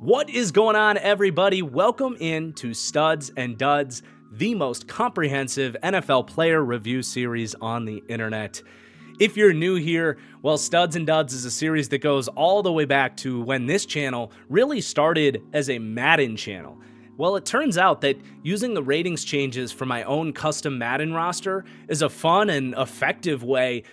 What is going on, everybody? Welcome into Studs and Duds, the most comprehensive NFL player review series on the internet. If you're new here, well, Studs and Duds is a series that goes all the way back to when this channel really started as a Madden channel. Well, it turns out that using the ratings changes for my own custom Madden roster is a fun and effective way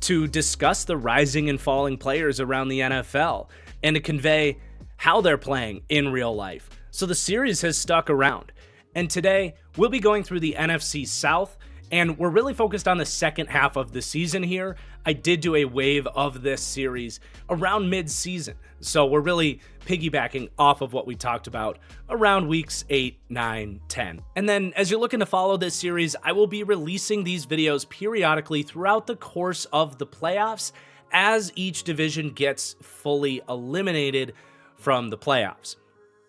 to discuss the rising and falling players around the NFL and to convey how they're playing in real life. So the series has stuck around. And today, we'll be going through the NFC South, and we're really focused on the second half of the season here. I did do a wave of this series around mid-season, so we're really piggybacking off of what we talked about around weeks 8, 9, 10. And then as you're looking to follow this series, I will be releasing these videos periodically throughout the course of the playoffs as each division gets fully eliminated from the playoffs.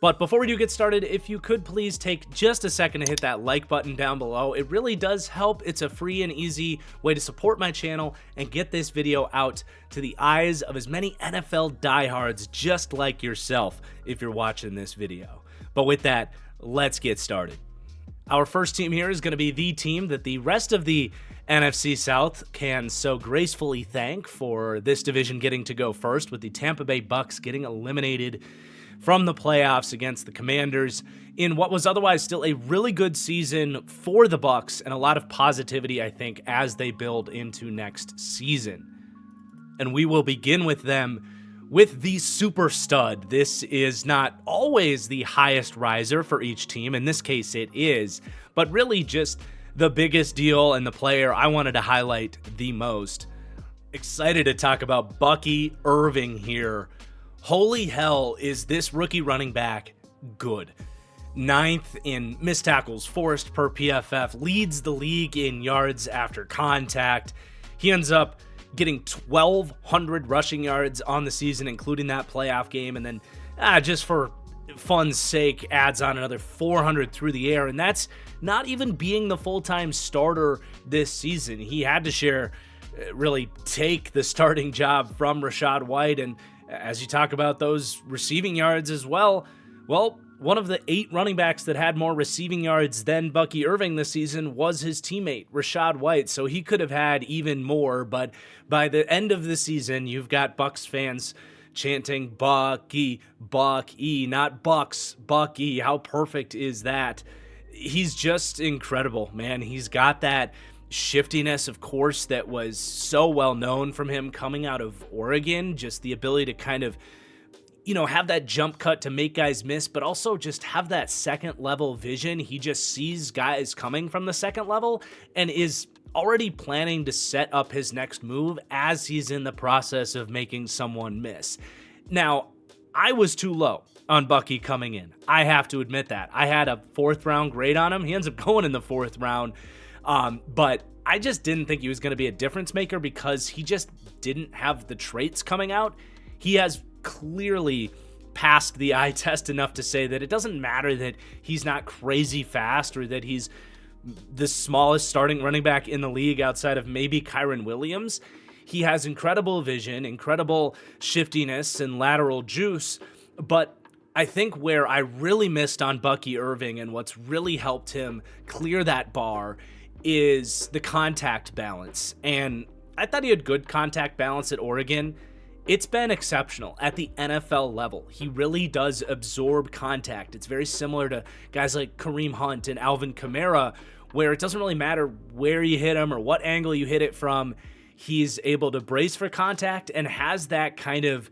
But before we do get started, if you could please take just a second to hit that like button down below. It really does help. It's a free and easy way to support my channel and get this video out to the eyes of as many NFL diehards just like yourself if you're watching this video. But with that, let's get started. Our first team here is going to be the team that the rest of the NFC South can so gracefully thank for this division getting to go first, with the Tampa Bay Bucs getting eliminated from the playoffs against the Commanders in what was otherwise still a really good season for the Bucs, and a lot of positivity, I think, as they build into next season. And we will begin with them with the super stud. This is not always the highest riser for each team. In this case, it is, but really just the biggest deal and the player I wanted to highlight the most. Excited to talk about Bucky Irving here. Holy hell, is this rookie running back good. 9th in missed tackles forced per PFF, leads the league in yards after contact. He ends up getting 1,200 rushing yards on the season, including that playoff game, and then just for fun's sake adds on another 400 through the air, and that's not even being the full-time starter this season. He had to really take the starting job from Rachaad White, and as you talk about those receiving yards as well, one of the 8 running backs that had more receiving yards than Bucky Irving this season was his teammate, Rachaad White, so he could have had even more. But by the end of the season, you've got Bucs fans chanting Bucky, Bucky, not Bucs, Bucky. How perfect is that? He's just incredible, man. He's got that shiftiness, of course, that was so well known from him coming out of Oregon. Just the ability to kind of, have that jump cut to make guys miss, but also just have that second level vision. He just sees guys coming from the second level and is already planning to set up his next move as he's in the process of making someone miss. Now, I was too low on Bucky coming in. I have to admit that. I had a 4th round grade on him. He ends up going in the 4th round. But I just didn't think he was going to be a difference maker because he just didn't have the traits coming out. He has clearly passed the eye test enough to say that it doesn't matter that he's not crazy fast or that he's the smallest starting running back in the league outside of maybe Kyren Williams. He has incredible vision, incredible shiftiness, and lateral juice. But I think where I really missed on Bucky Irving and what's really helped him clear that bar is the contact balance. And I thought he had good contact balance at Oregon. It's been exceptional at the NFL level. He really does absorb contact. It's very similar to guys like Kareem Hunt and Alvin Kamara, where it doesn't really matter where you hit him or what angle you hit it from. He's able to brace for contact and has that kind of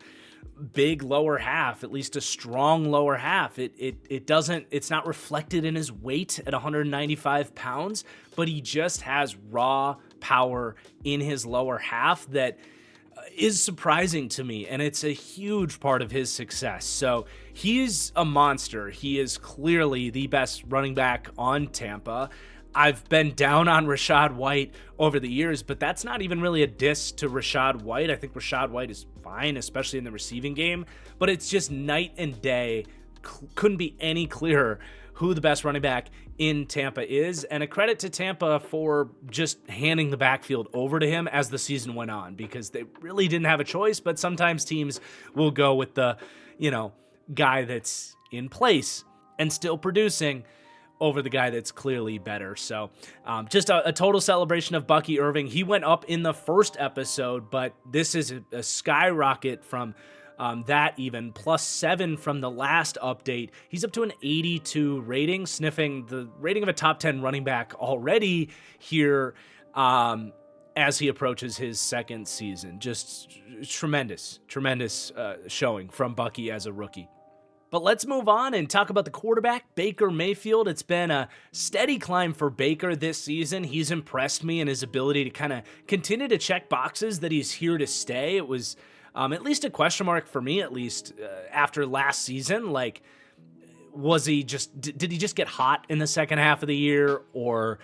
big lower half, at least a strong lower half. It's not reflected in his weight at 195 pounds, but he just has raw power in his lower half that is surprising to me, and it's a huge part of his success. So he's a monster. He is clearly the best running back on Tampa. I've been down on Rachaad White over the years, but that's not even really a diss to Rachaad White. I think Rachaad White is fine, especially in the receiving game, but it's just night and day. Couldn't be any clearer who the best running back in Tampa is, and a credit to Tampa for just handing the backfield over to him as the season went on, because they really didn't have a choice. But sometimes teams will go with the, guy that's in place and still producing over the guy that's clearly better. So just a total celebration of Bucky Irving. He went up in the first episode, but this is a skyrocket from that, even +7 from the last update. He's up to an 82 rating, sniffing the rating of a top 10 running back already here as he approaches his second season. Just tremendous showing from Bucky as a rookie. But let's move on and talk about the quarterback, Baker Mayfield. It's been a steady climb for Baker this season. He's impressed me in his ability to kind of continue to check boxes that he's here to stay. It was at least a question mark for me, at least after last season. Like, did he just get hot in the second half of the year, or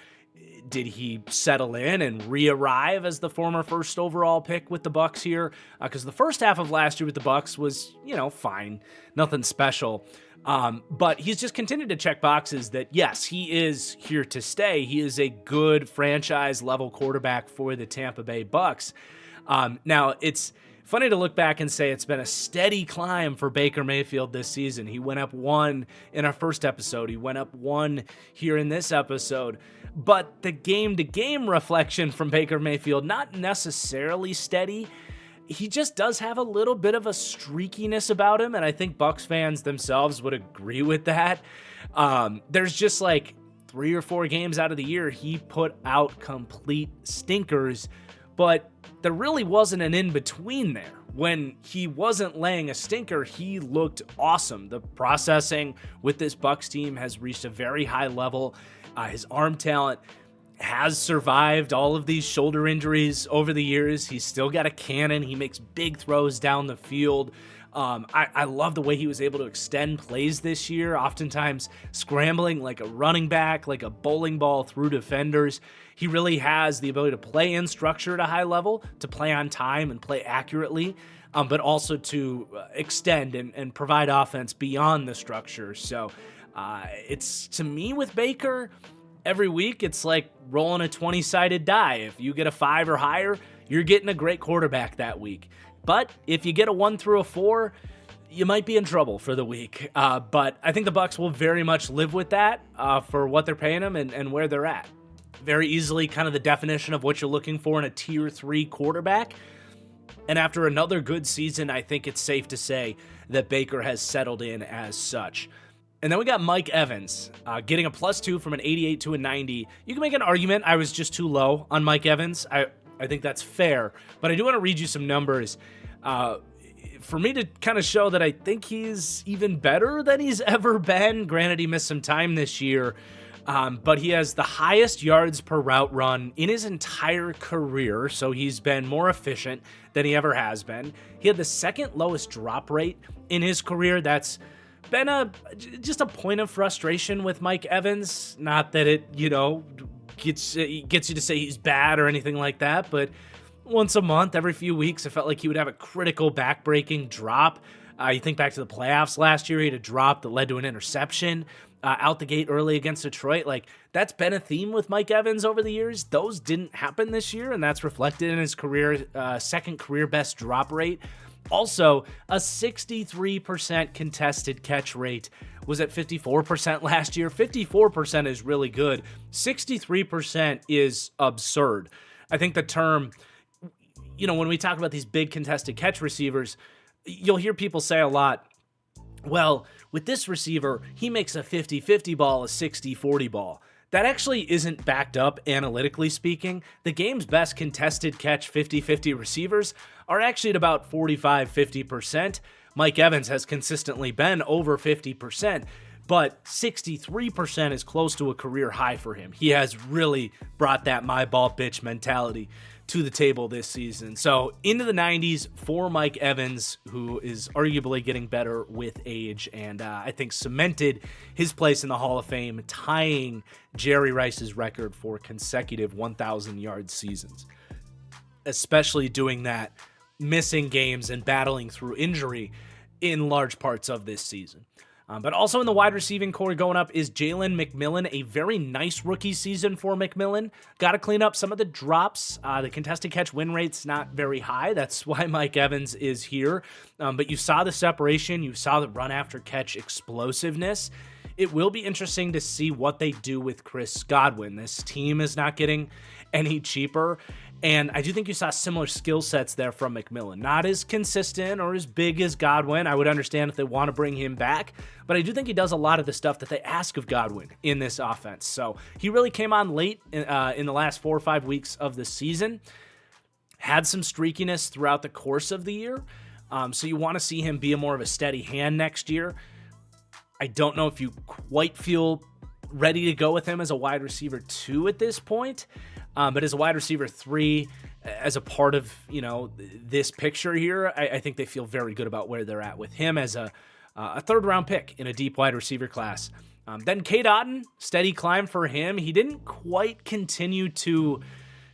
did he settle in and re-arrive as the former first overall pick with the Bucs here? Because the first half of last year with the Bucs was, fine, nothing special. But he's just continued to check boxes that, yes, he is here to stay. He is a good franchise-level quarterback for the Tampa Bay Bucs. Now, it's funny to look back and say it's been a steady climb for Baker Mayfield this season. He went up 1 in our first episode. He went up 1 here in this episode. But the game-to-game reflection from Baker Mayfield, not necessarily steady. He just does have a little bit of a streakiness about him, and I think Bucs fans themselves would agree with that. There's just like 3 or 4 games out of the year he put out complete stinkers, but there really wasn't an in-between there. When he wasn't laying a stinker, he looked awesome. The processing with this Bucs team has reached a very high level. His arm talent has survived all of these shoulder injuries over the years. He's still got a cannon. He makes big throws down the field. I love the way he was able to extend plays this year, oftentimes scrambling like a running back, like a bowling ball through defenders. He really has the ability to play in structure at a high level, to play on time and play accurately, but also to extend and provide offense beyond the structure. So it's, to me, with Baker, every week it's like rolling a 20-sided die. If you get a 5 or higher, you're getting a great quarterback that week. But if you get a 1 through a 4, you might be in trouble for the week. But I think the Bucs will very much live with that for what they're paying them and where they're at. Very easily kind of the definition of what you're looking for in a tier 3 quarterback. And after another good season, I think it's safe to say that Baker has settled in as such. And then we got Mike Evans getting a +2 from an 88 to a 90. You can make an argument I was just too low on Mike Evans. I think that's fair, but I do want to read you some numbers for me to kind of show that I think he's even better than he's ever been. Granted, he missed some time this year, but he has the highest yards per route run in his entire career, so he's been more efficient than he ever has been. He had the second lowest drop rate in his career. That's been just a point of frustration with Mike Evans. Not that it, gets you to say he's bad or anything like that, but once a month, every few weeks, it felt like he would have a critical back-breaking drop. You think back to the playoffs last year, he had a drop that led to an interception out the gate early against Detroit. Like, that's been a theme with Mike Evans over the years. Those didn't happen this year, and that's reflected in his career second career best drop rate. Also, a 63% contested catch rate. Was at 54% last year. 54% is really good. 63% is absurd. I think the term, when we talk about these big contested catch receivers, you'll hear people say a lot, well, with this receiver, he makes a 50-50 ball a 60-40 ball. That actually isn't backed up analytically speaking. The game's best contested catch 50-50 receivers are actually at about 45-50%. Mike Evans has consistently been over 50%, but 63% is close to a career high for him. He has really brought that my ball bitch mentality to the table this season. So into the 90s for Mike Evans, who is arguably getting better with age, and I think cemented his place in the Hall of Fame, tying Jerry Rice's record for consecutive 1,000-yard seasons. Especially doing that, missing games and battling through injury in large parts of this season. But also in the wide receiving core going up is Jalen McMillan, a very nice rookie season for McMillan. Got to clean up some of the drops. The contested catch win rate's not very high. That's why Mike Evans is here. But you saw the separation. You saw the run after catch explosiveness. It will be interesting to see what they do with Chris Godwin. This team is not getting any cheaper. And I do think you saw similar skill sets there from McMillan. Not as consistent or as big as Godwin. I would understand if they want to bring him back. But I do think he does a lot of the stuff that they ask of Godwin in this offense. So he really came on late in the last 4 or 5 weeks of the season. Had some streakiness throughout the course of the year. So you want to see him be more of a steady hand next year. I don't know if you quite feel ready to go with him as a wide receiver 2 at this point. But as a wide receiver 3, as a part of, this picture here, I think they feel very good about where they're at with him as a third-round pick in a deep wide receiver class. Then Cade Otton, steady climb for him. He didn't quite continue to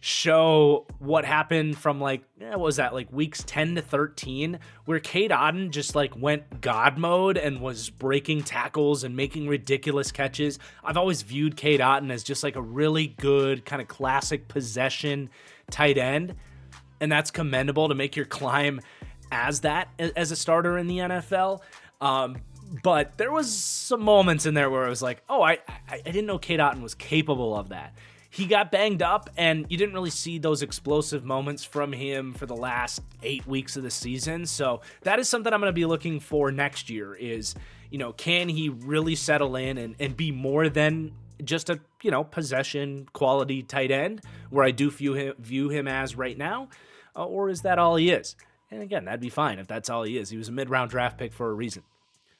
show what happened from weeks 10 to 13, where Cade Otton just went God mode and was breaking tackles and making ridiculous catches. I've always viewed Cade Otton as just a really good kind of classic possession tight end, and that's commendable to make your climb as a starter in the NFL. But there was some moments in there where I was like, oh, I didn't know Cade Otton was capable of that. He got banged up, and you didn't really see those explosive moments from him for the last 8 weeks of the season. So that is something I'm going to be looking for next year is, can he really settle in and be more than just a, possession quality tight end where I do view him as right now, or is that all he is? And again, that'd be fine if that's all he is. He was a mid-round draft pick for a reason.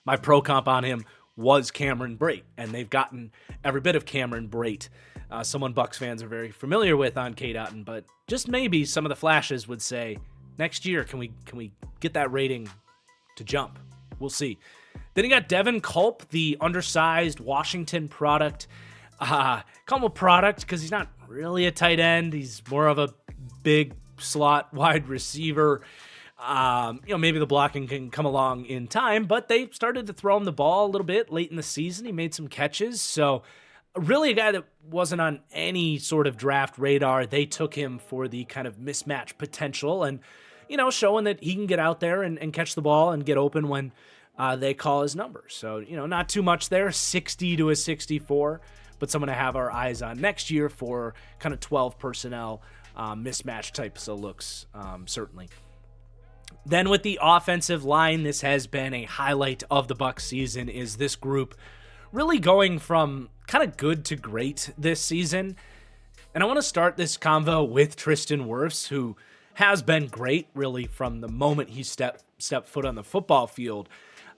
My pro comp on him was Cameron Brate, and they've gotten every bit of Cameron Brate. Someone Bucs fans are very familiar with on Cade Otton, but just maybe some of the flashes would say, next year, can we get that rating to jump? We'll see. Then you got Devin Culp, the undersized Washington product. Call him a product because he's not really a tight end. He's more of a big slot wide receiver. Maybe the blocking can come along in time, but they started to throw him the ball a little bit late in the season. He made some catches, so really a guy that wasn't on any sort of draft radar. They took him for the kind of mismatch potential and, showing that he can get out there and catch the ball and get open when they call his number. So, not too much there, 60 to a 64, but someone to have our eyes on next year for kind of 12 personnel mismatch types of looks, certainly. Then with the offensive line, this has been a highlight of the Bucs season, is this group really going from kind of good to great this season. And I want to start this convo with Tristan Wirfs, who has been great really from the moment he stepped foot on the football field.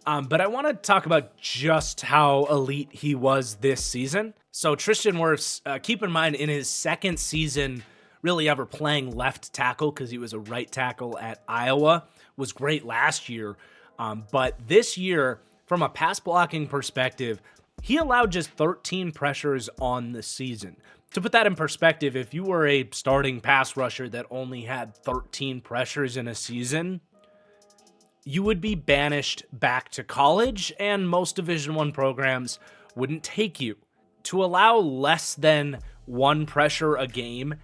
But I want to talk about just how elite he was this season. So Tristan Wirfs, keep in mind, in his second season really ever playing left tackle, because he was a right tackle at Iowa, was great last year. But this year, from a pass blocking perspective, he allowed just 13 pressures on the season. To put that in perspective, if you were a starting pass rusher that only had 13 pressures in a season, you would be banished back to college, and most Division I programs wouldn't take you. To allow less than one pressure a game,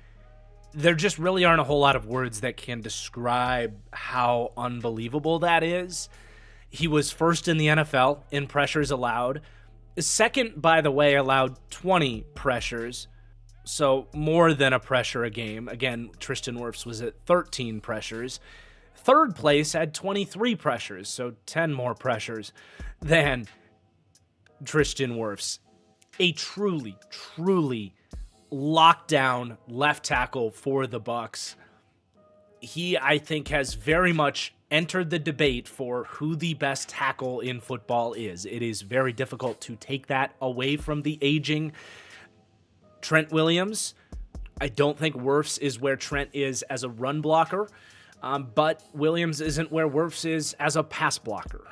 there just really aren't a whole lot of words that can describe how unbelievable that is. He was first in the NFL in pressures allowed. Second, by the way, allowed 20 pressures, so more than a pressure a game. Again, Tristan Wirfs was at 13 pressures. Third place had 23 pressures, so 10 more pressures than Tristan Wirfs. A truly lockdown left tackle for the Bucs. He, I think, has very much entered the debate for who the best tackle in football is. It is very difficult to take that away from the aging Trent Williams. I don't think Wirfs is where Trent is as a run blocker, but Williams isn't where Wirfs is as a pass blocker.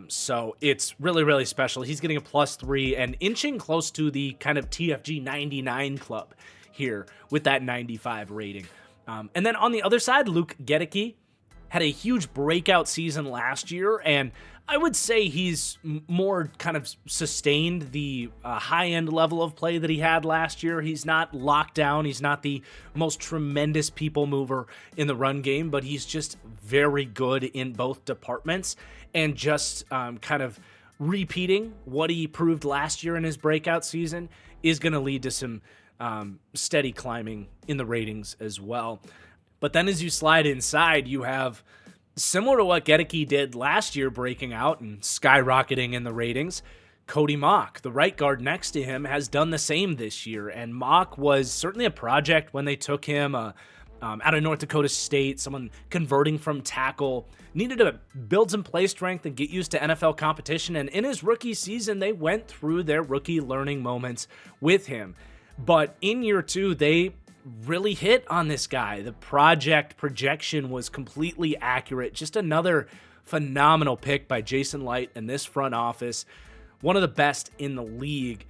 So it's really special. He's getting a +3 and inching close to the kind of TFG 99 club here with that 95 rating. And then on the other side, Luke Gedeke, had a huge breakout season last year, and I would say he's more kind of sustained the high-end level of play that he had last year. He's not locked down. He's not the most tremendous people mover in the run game, but he's just very good in both departments, and just kind of repeating what he proved last year in his breakout season is going to lead to some steady climbing in the ratings as well. But then as you slide inside, you have, similar to what Gedeke did last year, breaking out and skyrocketing in the ratings, Cody Mauch, the right guard next to him, has done the same this year. And Mauch was certainly a project when they took him out of North Dakota State, someone converting from tackle, needed to build some play strength and get used to NFL competition. And in his rookie season, they went through their rookie learning moments with him. But in year two, they really hit on this guy. The projection was completely accurate. Just another phenomenal pick by Jason Light and this front office. One of the best in the league.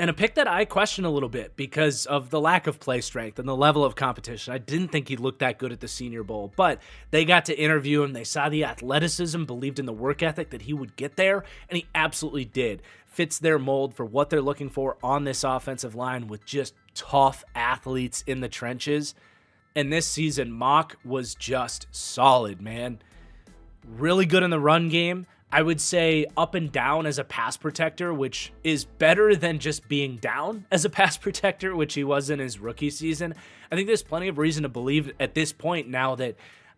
And a pick that I question a little bit because of the lack of play strength and the level of competition. I didn't think he looked that good at the Senior Bowl, but they got to interview him. They saw the athleticism, believed in the work ethic that he would get there, and he absolutely did. Fits their mold for what they're looking for on this offensive line with just tough athletes in the trenches. And this season, Mauch was just solid, man. Really good in the run game. I would say up and down as a pass protector, which is better than just being down as a pass protector, which he was in his rookie season. I think there's plenty of reason to believe at this point now that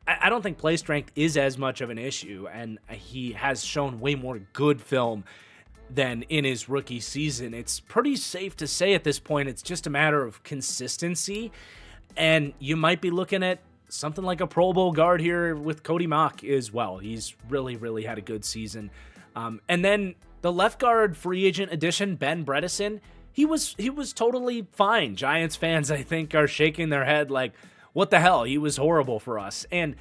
I don't think play strength is as much of an issue, and he has shown way more good film than in his rookie season. It's pretty safe to say at this point it's just a matter of consistency, and you might be looking at something like a Pro Bowl guard here with Cody Mauch as well. He's really had a good season. And then the left guard free agent addition, Ben Bredeson, he was totally fine. Giants fans, I think, are shaking their head like, what the hell? He was horrible for us. And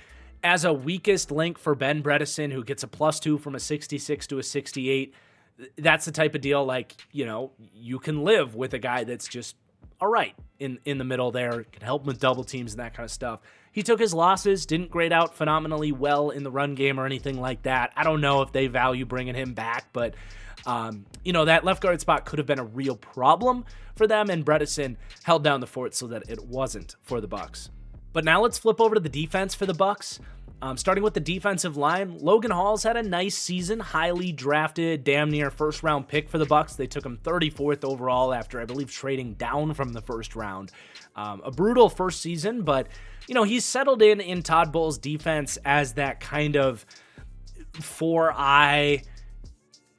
as a weakest link for Ben Bredeson, who gets a +2 from a 66 to a 68, that's the type of deal, like, you know, you can live with a guy that's just all right in the middle there, can help with double teams and that kind of stuff. He took his losses, didn't grade out phenomenally well in the run game or anything like that. I don't know if they value bringing him back, but you know, that left guard spot could have been a real problem for them, and Bredeson held down the fort so that it wasn't for the Bucs. But now let's flip over to the defense for the Bucs. Starting with the defensive line, Logan Hall's had a nice season, highly drafted, damn near first-round pick for the Bucs. They took him 34th overall after, I believe, trading down from the first round. A brutal first season, but, you know, he's settled in Todd Bowles' defense as that kind of 4-eye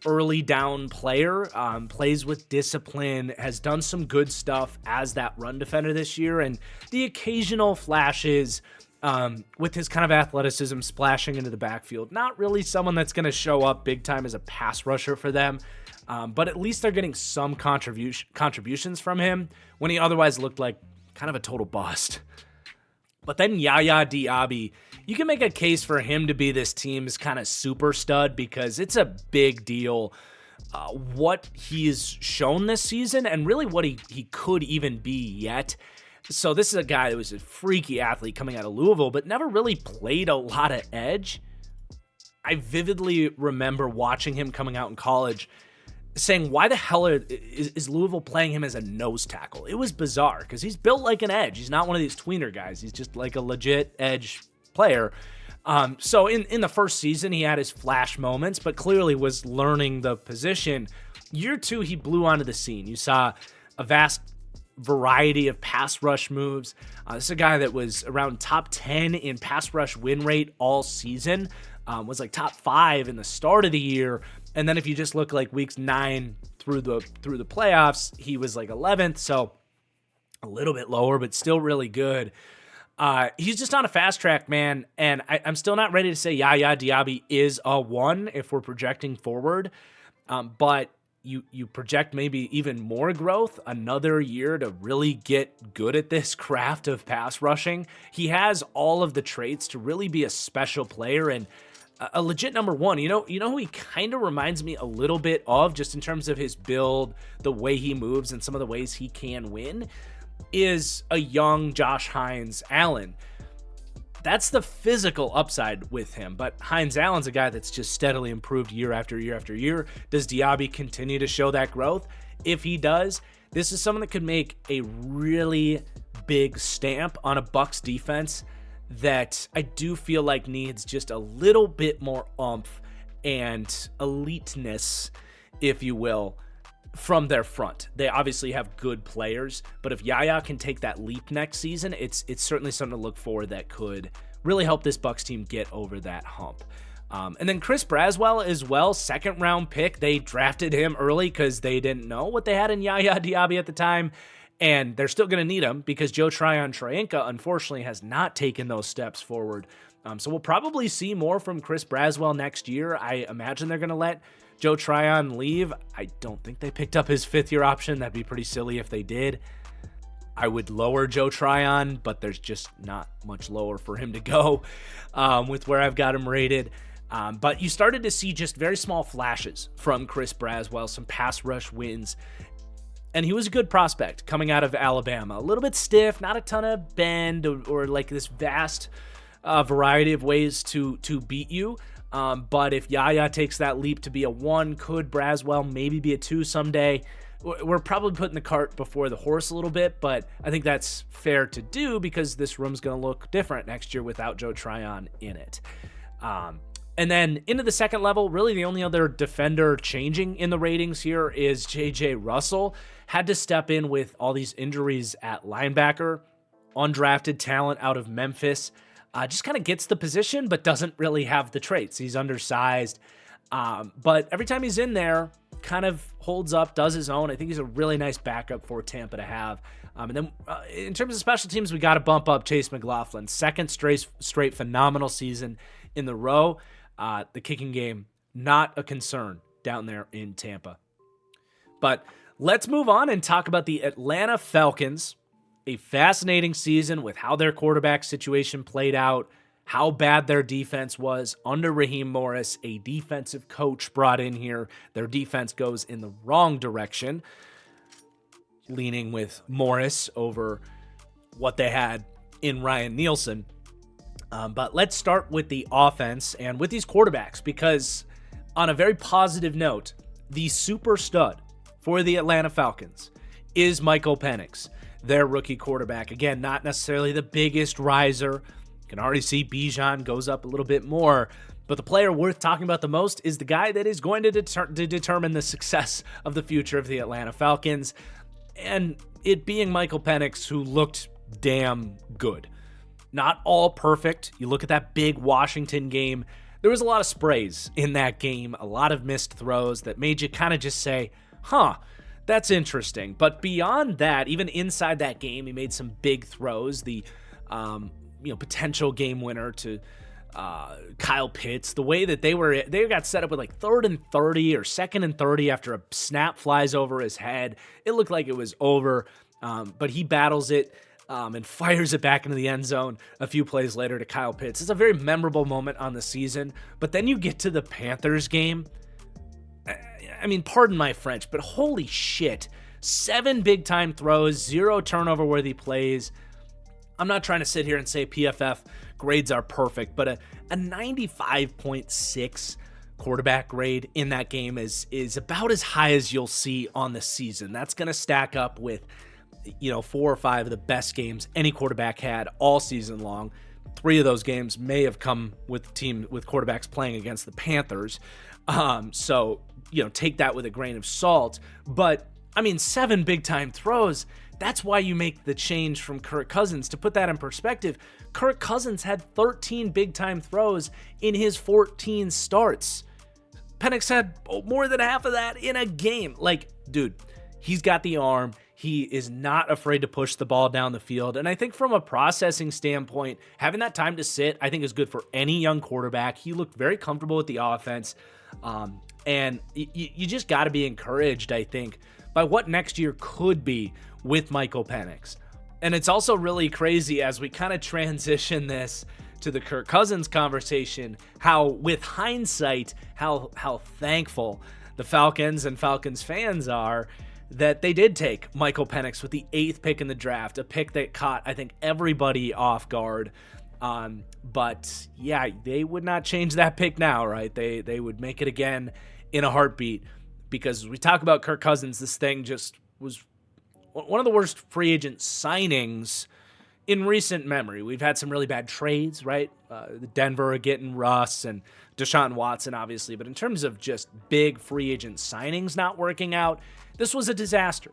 early down player, plays with discipline, has done some good stuff as that run defender this year, and the occasional flashes with his kind of athleticism splashing into the backfield. Not really someone that's going to show up big time as a pass rusher for them, but at least they're getting some contributions from him when he otherwise looked like kind of a total bust. But then Yaya Diaby, you can make a case for him to be this team's kind of super stud because it's a big deal what he's shown this season and really what he could even be yet. So this is a guy that was a freaky athlete coming out of Louisville, but never really played a lot of edge. I vividly remember watching him coming out in college saying, why the hell is Louisville playing him as a nose tackle? It was bizarre because he's built like an edge. He's not one of these tweener guys. He's just like a legit edge player. So in the first season, he had his flash moments, but clearly was learning the position. Year two, he blew onto the scene. You saw a vast variety of pass rush moves. This is a guy that was around top 10 in pass rush win rate all season, was like top 5 in the start of the year. And then if you just look like weeks 9 through the playoffs, he was like 11th. So a little bit lower, but still really good. He's just on a fast track, man. And I'm still not ready to say Yaya Diaby is a 1 if we're projecting forward. But you project maybe even more growth, another year to really get good at this craft of pass rushing. He has all of the traits to really be a special player and a legit number 1. You know who he kind of reminds me a little bit of, just in terms of his build, the way he moves, and some of the ways he can win, is a young Josh Hines Allen. That's the physical upside with him. But Hines Allen's a guy that's just steadily improved year after year after year. Does Diaby continue to show that growth? If he does, this is someone that could make a really big stamp on a Bucs defense that I do feel like needs just a little bit more oomph and eliteness, if you will, from their front. They obviously have good players, but if Yaya can take that leap next season, it's certainly something to look for that could really help this Bucs team get over that hump. And then Chris Braswell as well, second round pick. They drafted him early because they didn't know what they had in Yaya Diaby at the time, and they're still going to need him because Joe Tryon-Shoyinka unfortunately has not taken those steps forward. So we'll probably see more from Chris Braswell next year. I imagine they're going to let Joe Tryon leave. I don't think they picked up his fifth-year option. That'd be pretty silly if they did. I would lower Joe Tryon, but there's just not much lower for him to go with where I've got him rated. But you started to see just very small flashes from Chris Braswell, some pass rush wins, and he was a good prospect coming out of Alabama. A little bit stiff, not a ton of bend or like this vast variety of ways to beat you. But if Yaya takes that leap to be a 1, could Braswell maybe be a 2 someday? We're probably putting the cart before the horse a little bit, but I think that's fair to do because this room's going to look different next year without Joe Tryon in it. And then into the second level, really the only other defender changing in the ratings here is J.J. Russell. Had to step in with all these injuries at linebacker, undrafted talent out of Memphis. Just kind of gets the position, but doesn't really have the traits. He's undersized, but every time he's in there, kind of holds up, does his own. I think he's a really nice backup for Tampa to have. And then in terms of special teams, we got to bump up Chase McLaughlin. Second straight phenomenal season in the row. The kicking game, not a concern down there in Tampa. But let's move on and talk about the Atlanta Falcons. A fascinating season with how their quarterback situation played out, how bad their defense was under Raheem Morris, a defensive coach brought in here. Their defense goes in the wrong direction, leaning with Morris over what they had in Ryan Nielsen. But let's start with the offense and with these quarterbacks, because on a very positive note, the super stud for the Atlanta Falcons is Michael Penix, their rookie quarterback. Again, not necessarily the biggest riser. You can already see Bijan goes up a little bit more, but the player worth talking about the most is the guy that is going to determine the success of the future of the Atlanta Falcons, and it being Michael Penix, who looked damn good. Not all perfect. You look at that big Washington game, there was a lot of sprays in that game, a lot of missed throws that made you kind of just say, that's interesting. But beyond that, even inside that game, he made some big throws. The potential game winner to Kyle Pitts. The way that they got set up with like 3rd and 30 or 2nd and 30 after a snap flies over his head. It looked like it was over, but he battles it and fires it back into the end zone a few plays later to Kyle Pitts. It's a very memorable moment on the season. But then you get to the Panthers game. I mean, pardon my French, but holy shit. 7 big-time throws, 0 turnover-worthy plays. I'm not trying to sit here and say PFF grades are perfect, but a 95.6 quarterback grade in that game is about as high as you'll see on the season. That's going to stack up with, 4 or 5 of the best games any quarterback had all season long. 3 of those games may have come with quarterbacks playing against the Panthers. So take that with a grain of salt. But, 7 big-time throws, that's why you make the change from Kirk Cousins. To put that in perspective, Kirk Cousins had 13 big-time throws in his 14 starts. Penix had more than half of that in a game. Like, dude, he's got the arm. He is not afraid to push the ball down the field. And I think from a processing standpoint, having that time to sit, I think is good for any young quarterback. He looked very comfortable with the offense. And you just got to be encouraged, I think, by what next year could be with Michael Penix. And it's also really crazy as we kind of transition this to the Kirk Cousins conversation, how with hindsight, how thankful the Falcons and Falcons fans are that they did take Michael Penix with the 8th pick in the draft, a pick that caught, I think, everybody off guard. But yeah, they would not change that pick now, right? They would make it again in a heartbeat, because as we talk about Kirk Cousins, this thing just was one of the worst free agent signings in recent memory. We've had some really bad trades, right? The Denver getting Russ and Deshaun Watson, obviously. But in terms of just big free agent signings not working out, this was a disaster.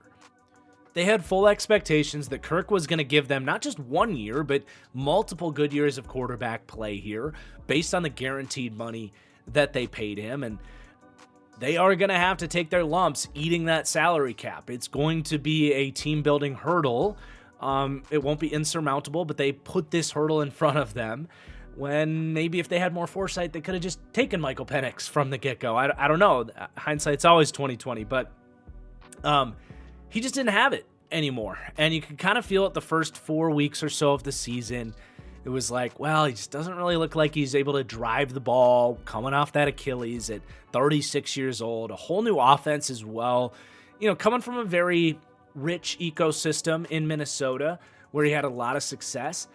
They had full expectations that Kirk was going to give them not just 1 year, but multiple good years of quarterback play here based on the guaranteed money that they paid him. And they are going to have to take their lumps eating that salary cap. It's going to be a team-building hurdle. It won't be insurmountable, but they put this hurdle in front of them when maybe if they had more foresight, they could have just taken Michael Penix from the get-go. I don't know. Hindsight's always 20/20, but he just didn't have it anymore. And you can kind of feel it the first 4 weeks or so of the season. It was like, well, he just doesn't really look like he's able to drive the ball coming off that Achilles at 36 years old. A whole new offense as well. You know, coming from a very rich ecosystem in Minnesota where he had a lot of success,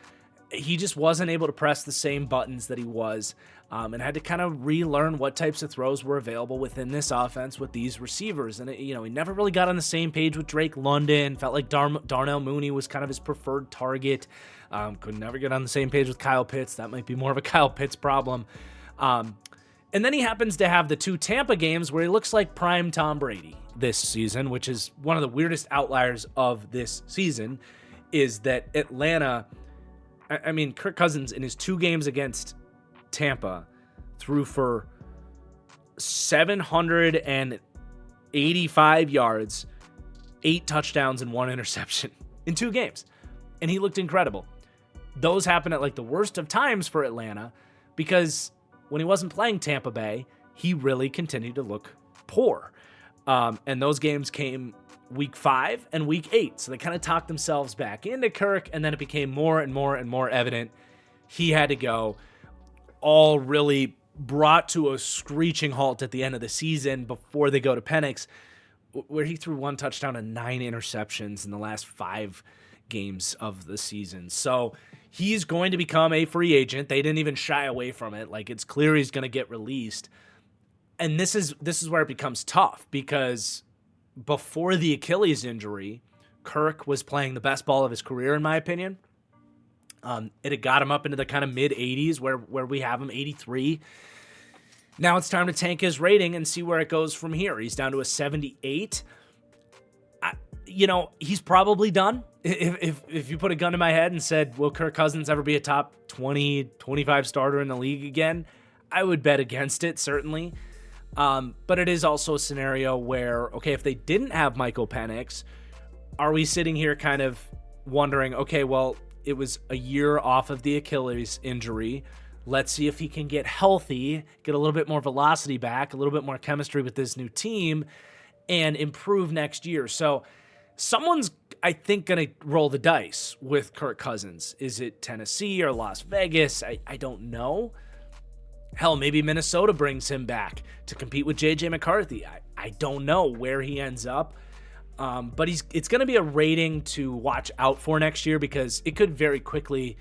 he just wasn't able to press the same buttons that he was, and had to kind of relearn what types of throws were available within this offense with these receivers. And, he never really got on the same page with Drake London. Felt like Darnell Mooney was kind of his preferred target. Could never get on the same page with Kyle Pitts. That might be more of a Kyle Pitts problem. And then he happens to have the 2 Tampa games where he looks like prime Tom Brady this season, which is one of the weirdest outliers of this season, is that Atlanta, I mean, Kirk Cousins in his 2 games against Tampa threw for 785 yards, 8 touchdowns, and 1 interception in 2 games. And he looked incredible. Those happened at like the worst of times for Atlanta, because when he wasn't playing Tampa Bay, he really continued to look poor. And those games came week 5 and week 8. So they kind of talked themselves back into Kirk, and then it became more and more and more evident he had to go. All really brought to a screeching halt at the end of the season before they go to Penix, where he threw 1 touchdown and 9 interceptions in the last 5 games of the season. So he's going to become a free agent. They didn't even shy away from it. Like, it's clear he's going to get released. And this is where it becomes tough, because before the Achilles injury, Kirk was playing the best ball of his career, in my opinion. It had got him up into the kind of mid-80s where we have him, 83. Now it's time to tank his rating and see where it goes from here. He's down to a 78. He's probably done. If you put a gun to my head and said, will Kirk Cousins ever be a top 20, 25 starter in the league again? I would bet against it, certainly. But it is also a scenario where, okay, if they didn't have Michael Penix, are we sitting here kind of wondering, okay, well, it was a year off of the Achilles injury. Let's see if he can get healthy, get a little bit more velocity back, a little bit more chemistry with this new team, and improve next year. So someone's, I think, going to roll the dice with Kirk Cousins. Is it Tennessee or Las Vegas? I don't know. Hell, maybe Minnesota brings him back to compete with J.J. McCarthy. I don't know where he ends up. But it's going to be a rating to watch out for next year, because it could very quickly,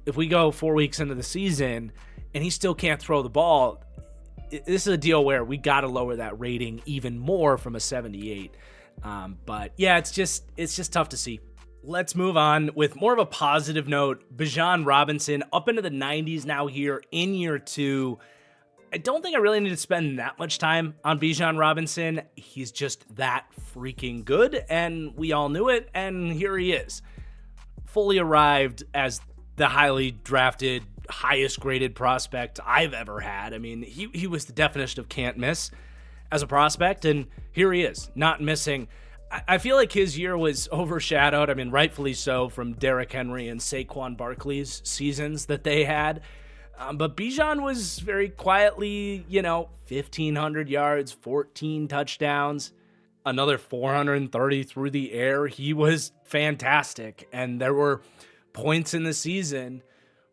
if we go 4 weeks into the season and he still can't throw the ball, this is a deal where we got to lower that rating even more from a 78. But yeah, it's just tough to see. Let's move on with more of a positive note. Bijan Robinson up into the 90s now here in year 2. I don't think I really need to spend that much time on Bijan Robinson. He's just that freaking good, and we all knew it, and here he is. Fully arrived as the highly drafted, highest graded prospect I've ever had. I mean, he was the definition of can't miss as a prospect, and here he is, not missing. I feel like his year was overshadowed, I mean, rightfully so, from Derrick Henry and Saquon Barkley's seasons that they had. But Bijan was very quietly, 1,500 yards, 14 touchdowns, another 430 through the air. He was fantastic. And there were points in the season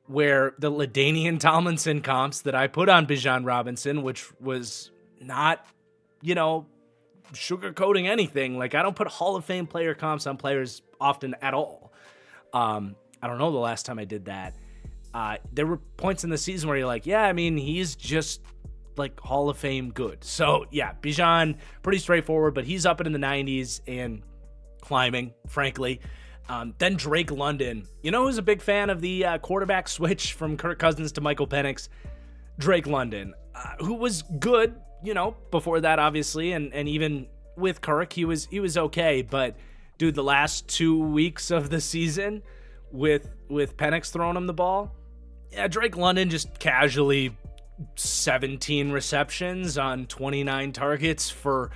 where the LaDainian Tomlinson comps that I put on Bijan Robinson, which was not, sugarcoating anything. Like, I don't put Hall of Fame player comps on players often at all. I don't know the last time I did that. There were points in the season where you're like, yeah, I mean, he's just like Hall of Fame good. So yeah, Bijan, pretty straightforward, but he's up in the 90s and climbing, frankly. Then Drake London, you know who's a big fan of the quarterback switch from Kirk Cousins to Michael Penix? Drake London, who was good, you know, before that, obviously, and even with Kirk, he was okay. But dude, the last 2 weeks of the season with Penix throwing him the ball, yeah, Drake London just casually 17 receptions on 29 targets for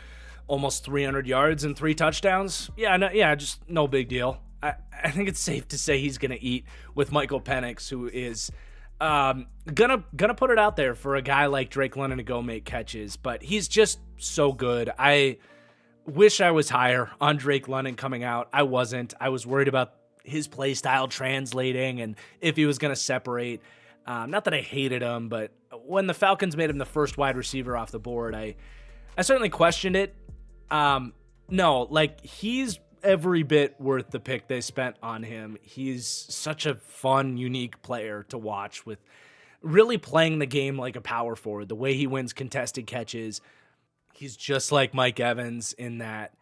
almost 300 yards and 3 touchdowns. Just no big deal. I think it's safe to say he's gonna eat with Michael Penix, who is gonna put it out there for a guy like Drake London to go make catches, but he's just so good. I wish I was higher on Drake London coming out. I wasn't. I was worried about his play style translating and if he was gonna separate. Not that I hated him, but when the Falcons made him the first wide receiver off the board, I certainly questioned it. No, like, he's every bit worth the pick they spent on him. He's such a fun, unique player to watch, with really playing the game like a power forward. The way he wins contested catches, he's just like Mike Evans in that,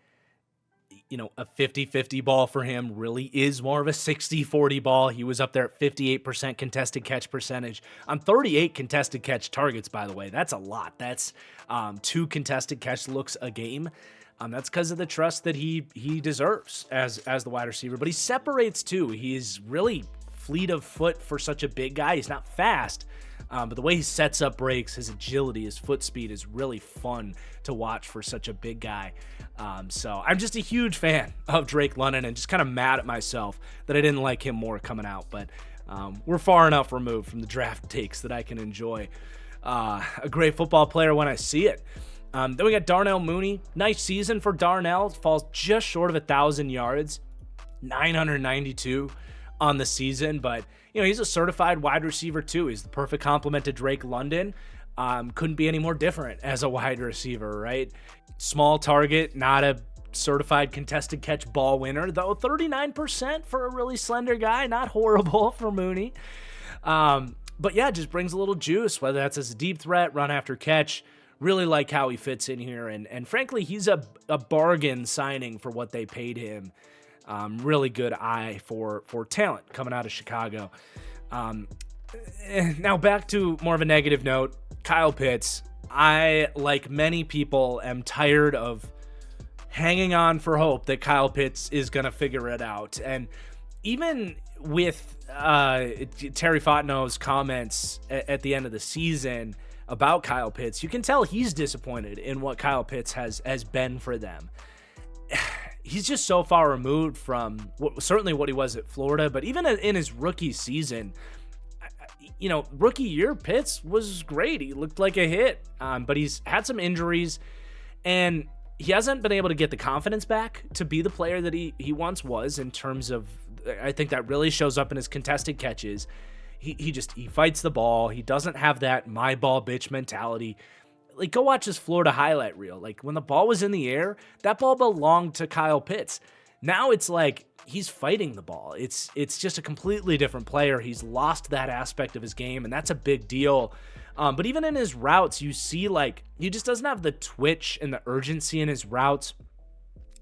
you know, a 50-50 ball for him really is more of a 60-40 ball. He was up there at 58% contested catch percentage on 38 contested catch targets, by the way. That's a lot. That's 2 contested catch looks a game. That's because of the trust that he deserves as the wide receiver. But he separates too. He's really fleet of foot for such a big guy. He's not fast, but the way he sets up breaks, his agility, his foot speed is really fun to watch for such a big guy. So I'm just a huge fan of Drake London, and just kind of mad at myself that I didn't like him more coming out. But we're far enough removed from the draft takes that I can enjoy a great football player when I see it. Then we got Darnell Mooney. Nice season for Darnell. Falls just short of 1,000 yards, 992 on the season. But, you know, he's a certified wide receiver too. He's the perfect complement to Drake London. Couldn't be any more different as a wide receiver, right? Small target, not a certified contested catch ball winner, though 39% for a really slender guy. Not horrible for Mooney. But yeah, just brings a little juice, whether that's as a deep threat, run after catch. Really like how he fits in here, and frankly, he's a bargain signing for what they paid him. Really good eye for talent coming out of Chicago. Now back to more of a negative note, Kyle Pitts. I, like many people, am tired of hanging on for hope that Kyle Pitts is going to figure it out. And even with Terry Fontenot's comments at the end of the season about Kyle Pitts, you can tell he's disappointed in what Kyle Pitts has been for them. He's just so far removed from certainly what he was at Florida, but even in his rookie season, you know, rookie year, Pitts was great. He looked like a hit, but he's had some injuries, and he hasn't been able to get the confidence back to be the player that he once was in terms of, I think that really shows up in his contested catches. He fights the ball. He doesn't have that my ball bitch mentality. Like, go watch his Florida highlight reel. Like, when the ball was in the air, that ball belonged to Kyle Pitts. Now it's like he's fighting the ball. It's just a completely different player. He's lost that aspect of his game, and that's a big deal. But even in his routes, you see, like, he just doesn't have the twitch and the urgency in his routes.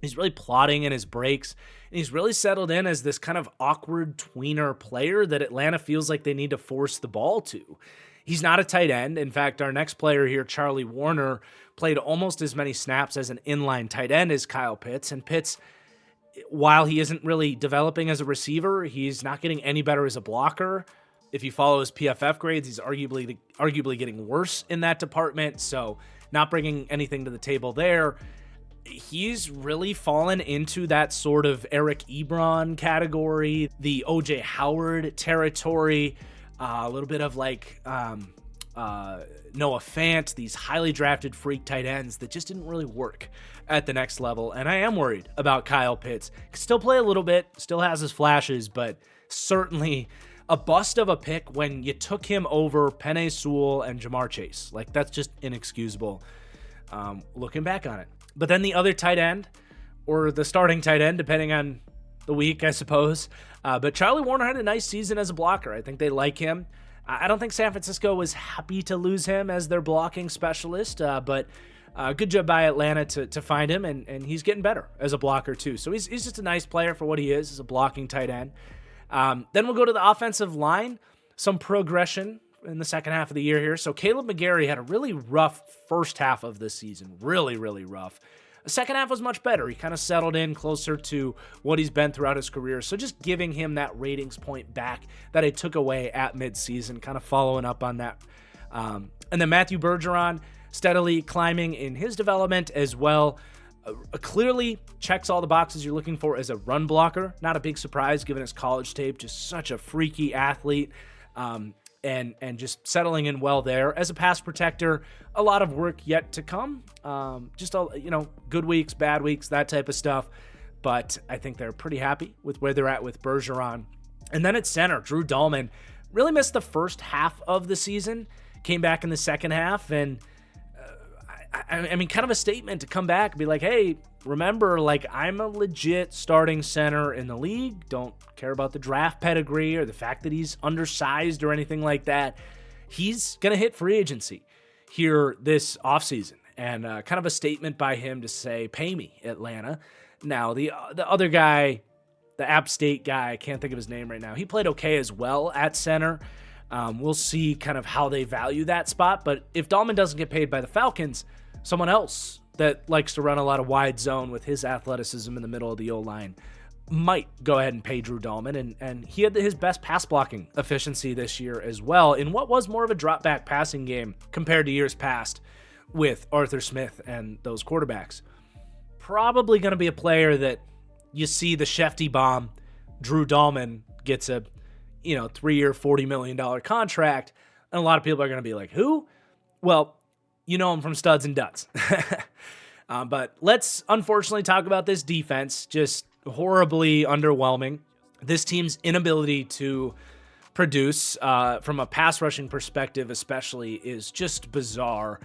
He's really plotting in his breaks, and he's really settled in as this kind of awkward tweener player that Atlanta feels like they need to force the ball to. He's not a tight end. In fact, our next player here, Charlie Warner, played almost as many snaps as an inline tight end as Kyle Pitts, and Pitts, while he isn't really developing as a receiver, he's not getting any better as a blocker. If you follow his PFF grades, he's arguably getting worse in that department, so not bringing anything to the table there. He's really fallen into that sort of Eric Ebron category, the OJ Howard territory, a little bit of like Noah Fant, these highly drafted freak tight ends that just didn't really work at the next level. And I am worried about Kyle Pitts. Can still play a little bit, still has his flashes, but certainly a bust of a pick when you took him over Penei Sewell and Jamar Chase. Like, that's just inexcusable looking back on it. But then the other tight end, or the starting tight end, depending on the week, I suppose. But Charlie Warner had a nice season as a blocker. I think they like him. I don't think San Francisco was happy to lose him as their blocking specialist, but good job by Atlanta to find him, and he's getting better as a blocker too. So he's just a nice player for what he is as a blocking tight end. Then we'll go to the offensive line. Some progression in the second half of the year here. So Caleb McGarry had a really rough first half of this season. Really, really rough. The second half was much better. He kind of settled in closer to what he's been throughout his career. So just giving him that ratings point back that I took away at midseason, kind of following up on that. And then Matthew Bergeron steadily climbing in his development as well. Clearly checks all the boxes you're looking for as a run blocker. Not a big surprise given his college tape. Just such a freaky athlete. And just settling in well there. As a pass protector, a lot of work yet to come. Just good weeks, bad weeks, that type of stuff. But I think they're pretty happy with where they're at with Bergeron. And then at center, Drew Dahlman really missed the first half of the season, came back in the second half, and I mean, kind of a statement to come back and be like, hey, remember, like, I'm a legit starting center in the league. Don't care about the draft pedigree or the fact that he's undersized or anything like that. He's going to hit free agency here this offseason. And kind of a statement by him to say, pay me, Atlanta. Now, the other guy, the App State guy, I can't think of his name right now. He played okay as well at center. We'll see kind of how they value that spot. But if Dahlman doesn't get paid by the Falcons, someone else that likes to run a lot of wide zone with his athleticism in the middle of the O-line might go ahead and pay Drew Dahlman. And he had his best pass blocking efficiency this year as well in what was more of a drop back passing game compared to years past with Arthur Smith and those quarterbacks. Probably going to be a player that you see the Shefty bomb. Drew Dahlman gets a 3-year, $40 million contract. And a lot of people are going to be like, who? Well, you know him from Studs and Duds. But let's unfortunately talk about this defense. Just horribly underwhelming. This team's inability to produce from a pass rushing perspective especially is just bizarre.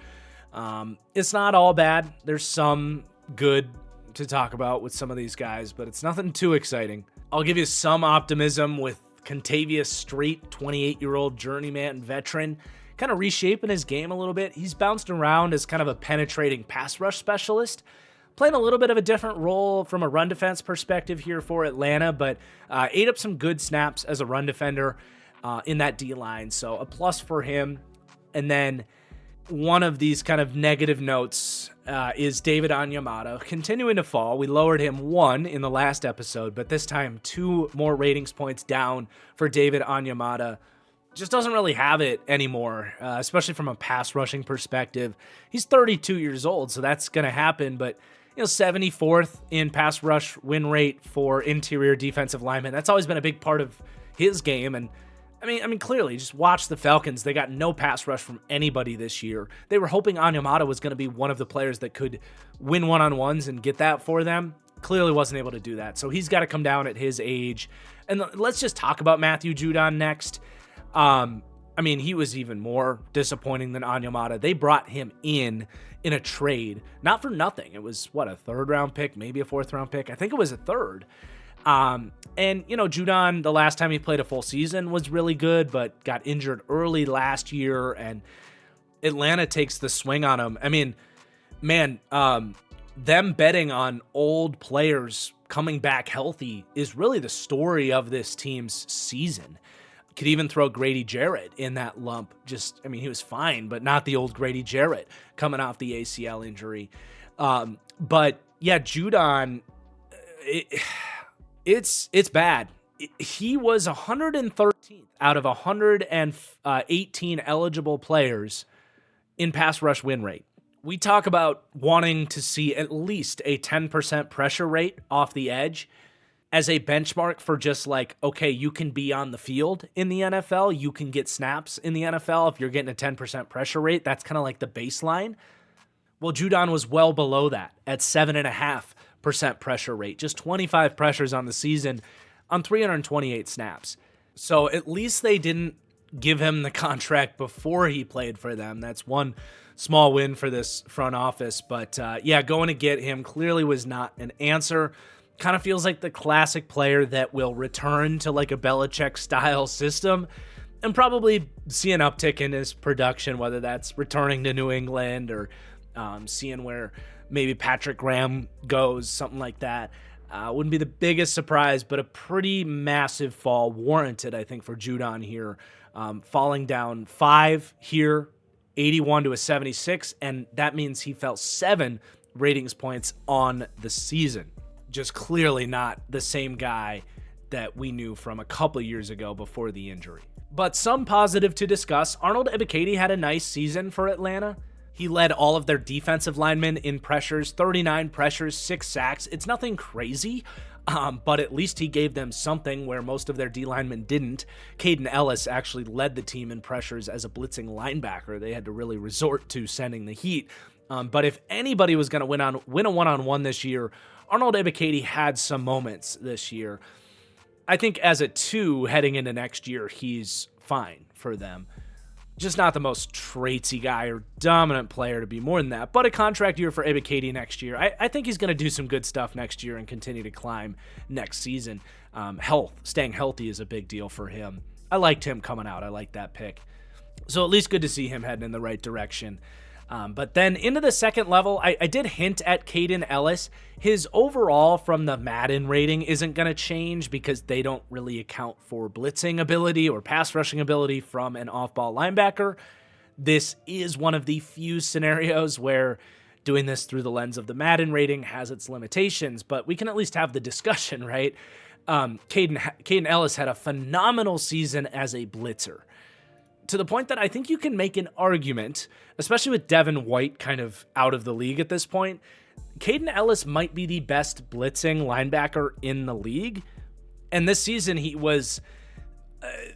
It's not all bad. There's some good to talk about with some of these guys, but it's nothing too exciting. I'll give you some optimism with Contavious Street, 28-year-old journeyman veteran, kind of reshaping his game a little bit. He's bounced around as kind of a penetrating pass rush specialist, playing a little bit of a different role from a run defense perspective here for Atlanta, but ate up some good snaps as a run defender in that D-line, so a plus for him. And then one of these kind of negative notes is David Onyemata continuing to fall. We lowered him 1 in the last episode, but this time 2 more ratings points down for David Onyemata. Just doesn't really have it anymore, especially from a pass rushing perspective. He's 32 years old, so that's going to happen, but 74th in pass rush win rate for interior defensive linemen. That's always been a big part of his game, and I mean, clearly, just watch the Falcons. They got no pass rush from anybody this year. They were hoping Onyemata was going to be one of the players that could win one-on-ones and get that for them. Clearly wasn't able to do that, so he's got to come down at his age. And let's just talk about Matthew Judon next. I mean, he was even more disappointing than Onyemata. They brought him in a trade, not for nothing. It was, a third-round pick, maybe a fourth-round pick? I think it was a third. And, Judon, the last time he played a full season was really good, but got injured early last year, and Atlanta takes the swing on him. I mean, man, them betting on old players coming back healthy is really the story of this team's season. Could even throw Grady Jarrett in that lump. He was fine, but not the old Grady Jarrett coming off the ACL injury. But yeah, Judon, it's bad. He was 113th out of 118 eligible players in pass rush win rate. We talk about wanting to see at least a 10% pressure rate off the edge as a benchmark for just okay, you can be on the field in the NFL. You can get snaps in the NFL if you're getting a 10% pressure rate. That's kind of like the baseline. Well, Judon was well below that at 7.5% pressure rate, just 25 pressures on the season on 328 snaps. So at least they didn't give him the contract before he played for them. That's one small win for this front office. But going to get him clearly was not an answer. Kind of feels like the classic player that will return to like a Belichick-style system and probably see an uptick in his production, whether that's returning to New England or seeing where maybe Patrick Graham goes, something like that. Wouldn't be the biggest surprise, but a pretty massive fall warranted, I think, for Judon here. Falling down 5 here, 81 to a 76, and that means he fell 7 ratings points on the season. Just clearly not the same guy that we knew from a couple years ago before the injury. But some positive to discuss. Arnold Ebiketie had a nice season for Atlanta. He led all of their defensive linemen in pressures, 39 pressures, 6 sacks. It's nothing crazy, but at least he gave them something where most of their D linemen didn't. Caden Ellis actually led the team in pressures as a blitzing linebacker. They had to really resort to sending the heat. But if anybody was going to win a one-on-one this year, Arnold Ebiketie had some moments this year. I think as a 2 heading into next year, he's fine for them. Just not the most traitsy guy or dominant player to be more than that, but a contract year for Ebiketie next year. I think he's going to do some good stuff next year and continue to climb next season. Staying healthy is a big deal for him. I liked him coming out. I like that pick. So at least good to see him heading in the right direction. But then into the second level, I did hint at Caden Ellis. His overall from the Madden rating isn't going to change because they don't really account for blitzing ability or pass rushing ability from an off-ball linebacker. This is one of the few scenarios where doing this through the lens of the Madden rating has its limitations, but we can at least have the discussion, right? Caden Ellis had a phenomenal season as a blitzer, to the point that I think you can make an argument, especially with Devin White kind of out of the league at this point. Caden Ellis might be the best blitzing linebacker in the league. And this season, he was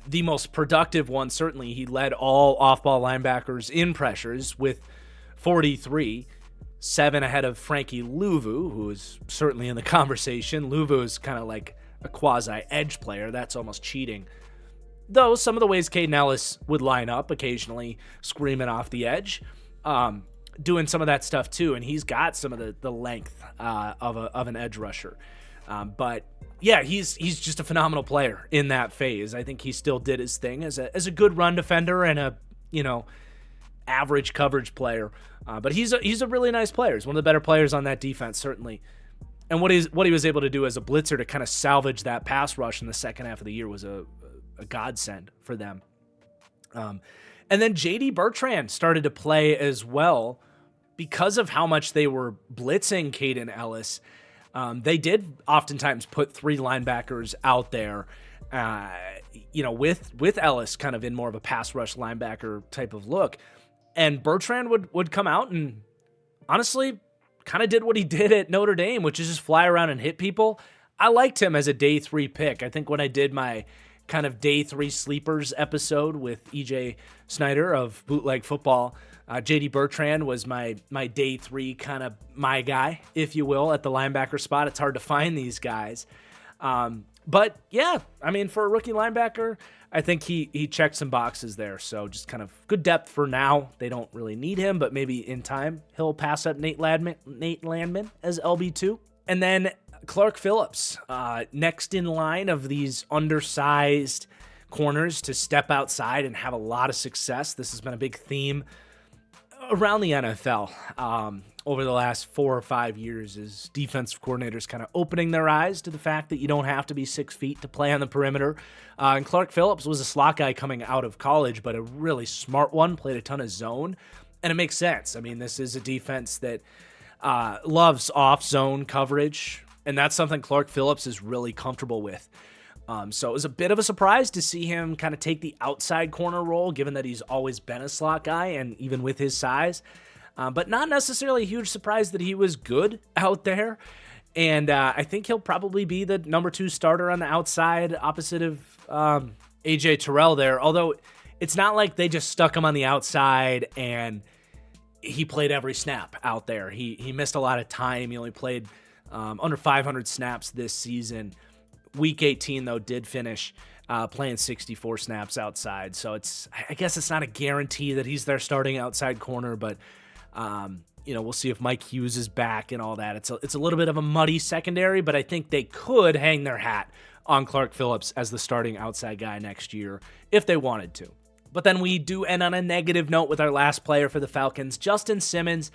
the most productive one, certainly. He led all off-ball linebackers in pressures with 43, 7 ahead of Frankie Luvu, who is certainly in the conversation. Luvu is kind of like a quasi-edge player. That's almost cheating. Though some of the ways Caden Ellis would line up, occasionally screaming off the edge, doing some of that stuff too, and he's got some of the length of an edge rusher. But yeah, he's just a phenomenal player in that phase. I think he still did his thing as a good run defender and a average coverage player. But he's a really nice player. He's one of the better players on that defense, certainly. And what he was able to do as a blitzer to kind of salvage that pass rush in the second half of the year was a godsend for them. And then J.D. Bertrand started to play as well because of how much they were blitzing Caden Ellis. They did oftentimes put 3 linebackers out there, with Ellis kind of in more of a pass rush linebacker type of look. And Bertrand would come out and honestly kind of did what he did at Notre Dame, which is just fly around and hit people. I liked him as a day 3 pick. I think when I did my kind of day 3 sleepers episode with EJ Snyder of Bootleg Football, J.D. Bertrand was my day 3 kind of my guy, if you will, at the linebacker spot. It's hard to find these guys. But yeah, I mean, for a rookie linebacker, I think he checked some boxes there. So just kind of good depth for now. They don't really need him, but maybe in time he'll pass up Nate Landman as LB2. And then Clark Phillips, next in line of these undersized corners to step outside and have a lot of success. This has been a big theme around the NFL over the last 4 or 5 years, is defensive coordinators kind of opening their eyes to the fact that you don't have to be 6 feet to play on the perimeter. And Clark Phillips was a slot guy coming out of college, but a really smart one, played a ton of zone, and it makes sense. I mean, this is a defense that loves off-zone coverage, and that's something Clark Phillips is really comfortable with. So it was a bit of a surprise to see him kind of take the outside corner role, given that he's always been a slot guy, and even with his size. But not necessarily a huge surprise that he was good out there. And I think he'll probably be the number 2 starter on the outside, opposite of A.J. Terrell there. Although it's not like they just stuck him on the outside and he played every snap out there. He missed a lot of time. He only played under 500 snaps this season. Week 18, though, did finish playing 64 snaps outside. So I guess it's not a guarantee that he's their starting outside corner, but we'll see if Mike Hughes is back and all that. It's a little bit of a muddy secondary, but I think they could hang their hat on Clark Phillips as the starting outside guy next year if they wanted to. But then we do end on a negative note with our last player for the Falcons, Justin Simmons.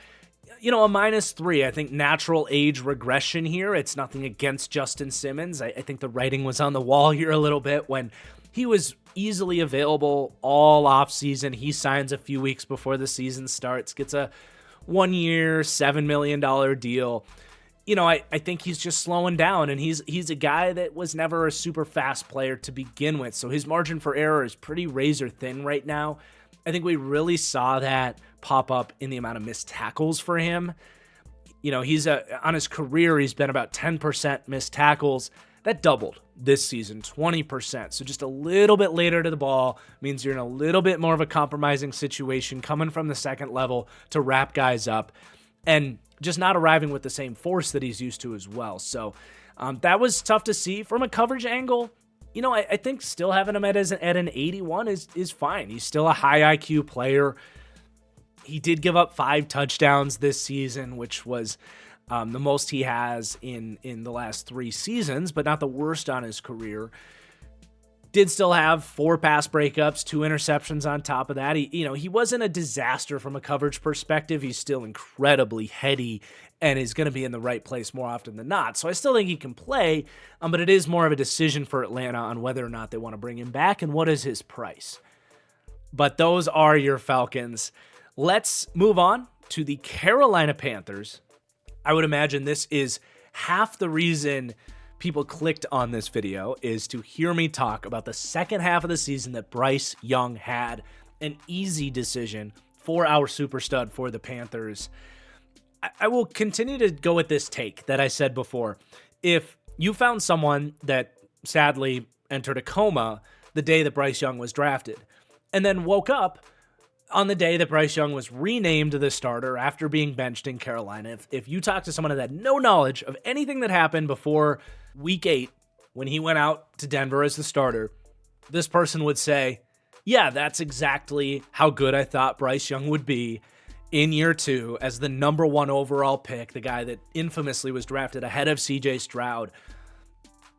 A -3. I think natural age regression here. It's nothing against Justin Simmons. I think the writing was on the wall here a little bit when he was easily available all offseason. He signs a few weeks before the season starts, gets a 1-year, $7 million deal. I think he's just slowing down, and he's a guy that was never a super fast player to begin with. So his margin for error is pretty razor thin right now. I think we really saw that pop up in the amount of missed tackles for him. He's on his career, he's been about 10% missed tackles. That doubled this season, 20%. So just a little bit later to the ball means you're in a little bit more of a compromising situation coming from the second level to wrap guys up and just not arriving with the same force that he's used to as well. So that was tough to see from a coverage angle. I think still having him at an 81 is fine. He's still a high IQ player. He did give up 5 touchdowns this season, which was the most he has in the last 3 seasons, but not the worst on his career. Did still have 4 pass breakups, 2 interceptions on top of that. He wasn't a disaster from a coverage perspective. He's still incredibly heady and is going to be in the right place more often than not. So I still think he can play, but it is more of a decision for Atlanta on whether or not they want to bring him back and what is his price. But those are your Falcons. Let's move on to the Carolina Panthers. I would imagine this is half the reason people clicked on this video is to hear me talk about the second half of the season that Bryce Young had. An easy decision for our super stud for the Panthers. I will continue to go with this take that I said before. If you found someone that sadly entered a coma the day that Bryce Young was drafted and then woke up on the day that Bryce Young was renamed the starter after being benched in Carolina, if you talk to someone that had no knowledge of anything that happened before week 8 when he went out to Denver as the starter, this person would say, yeah, that's exactly how good I thought Bryce Young would be in year 2 as the number 1 overall pick, the guy that infamously was drafted ahead of CJ Stroud.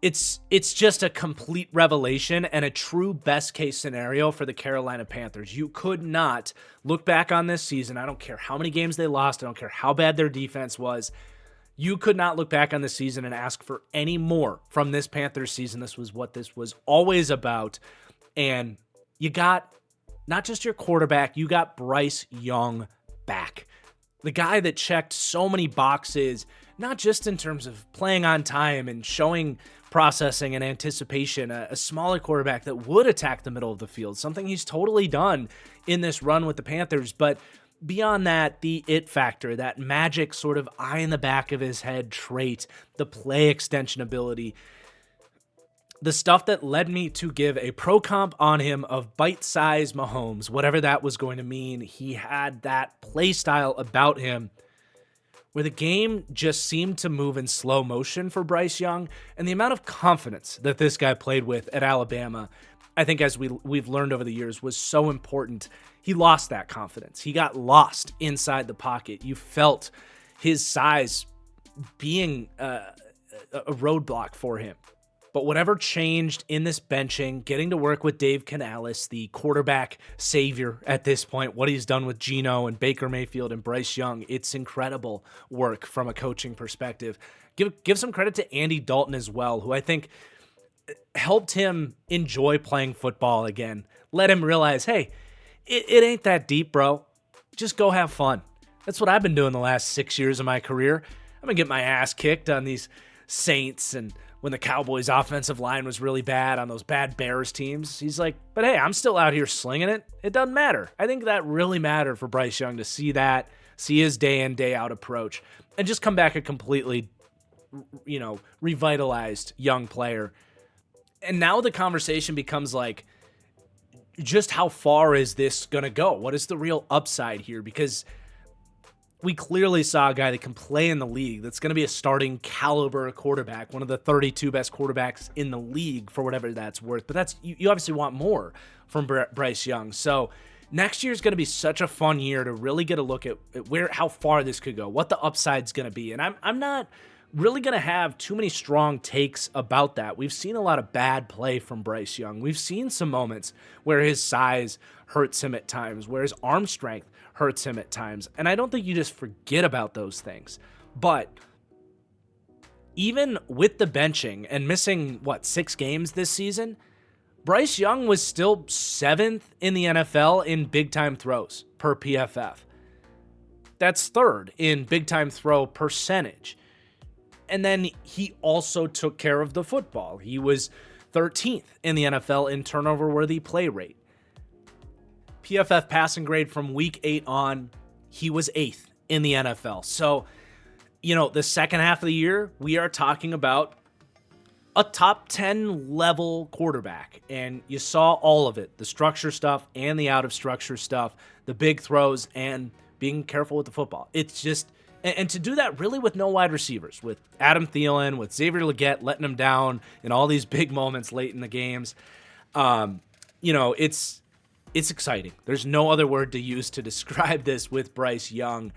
It's just a complete revelation and a true best case scenario for the Carolina Panthers. You could not look back on this season. I don't care how many games they lost. I don't care how bad their defense was. You could not look back on this season and ask for any more from this Panthers season. This was what this was always about. And you got not just your quarterback, you got Bryce Young back. The guy that checked so many boxes, not just in terms of playing on time and showing processing and anticipation, a smaller quarterback that would attack the middle of the field, something he's totally done in this run with the Panthers. But beyond that, the it factor, that magic sort of eye in the back of his head trait, the play extension ability, the stuff that led me to give a pro comp on him of bite-sized Mahomes, whatever that was going to mean. He had that play style about him where the game just seemed to move in slow motion for Bryce Young, and the amount of confidence that this guy played with at Alabama, I think as we've learned over the years, was so important. He lost that confidence. He got lost inside the pocket. You felt his size being a roadblock for him. But whatever changed in this benching, getting to work with Dave Canales, the quarterback savior at this point, what he's done with Geno and Baker Mayfield and Bryce Young, it's incredible work from a coaching perspective. Give some credit to Andy Dalton as well, who I think helped him enjoy playing football again. Let him realize, hey, it ain't that deep, bro. Just go have fun. That's what I've been doing the last 6 years of my career. I'm going to get my ass kicked on these Saints and when the Cowboys' offensive line was really bad on those bad Bears teams. He's like, but hey, I'm still out here slinging it. It doesn't matter. I think that really mattered for Bryce Young to see that, see his day in, day out approach, and just come back a completely, revitalized young player. And now the conversation becomes like, just how far is this going to go? What is the real upside here? Because we clearly saw a guy that can play in the league, that's going to be a starting caliber quarterback, one of the 32 best quarterbacks in the league for whatever that's worth. But you obviously want more from Bryce Young. So next year is going to be such a fun year to really get a look at how far this could go, what the upside's going to be. And I'm not really going to have too many strong takes about that. We've seen a lot of bad play from Bryce Young. We've seen some moments where his size hurts him at times, where his arm strength hurts him at times. And I don't think you just forget about those things. But even with the benching and missing, 6 games this season, Bryce Young was still 7th in the NFL in big-time throws per PFF. That's 3rd in big-time throw percentage. And then he also took care of the football. He was 13th in the NFL in turnover-worthy play rate. PFF passing grade from week 8 on, he was 8th in the NFL. So, the second half of the year, we are talking about a top 10 level quarterback. And you saw all of it, the structure stuff and the out of structure stuff, the big throws and being careful with the football. It's just, and to do that really with no wide receivers, with Adam Thielen, with Xavier Legette letting him down in all these big moments late in the games. It's exciting. There's no other word to use to describe this with Bryce Young.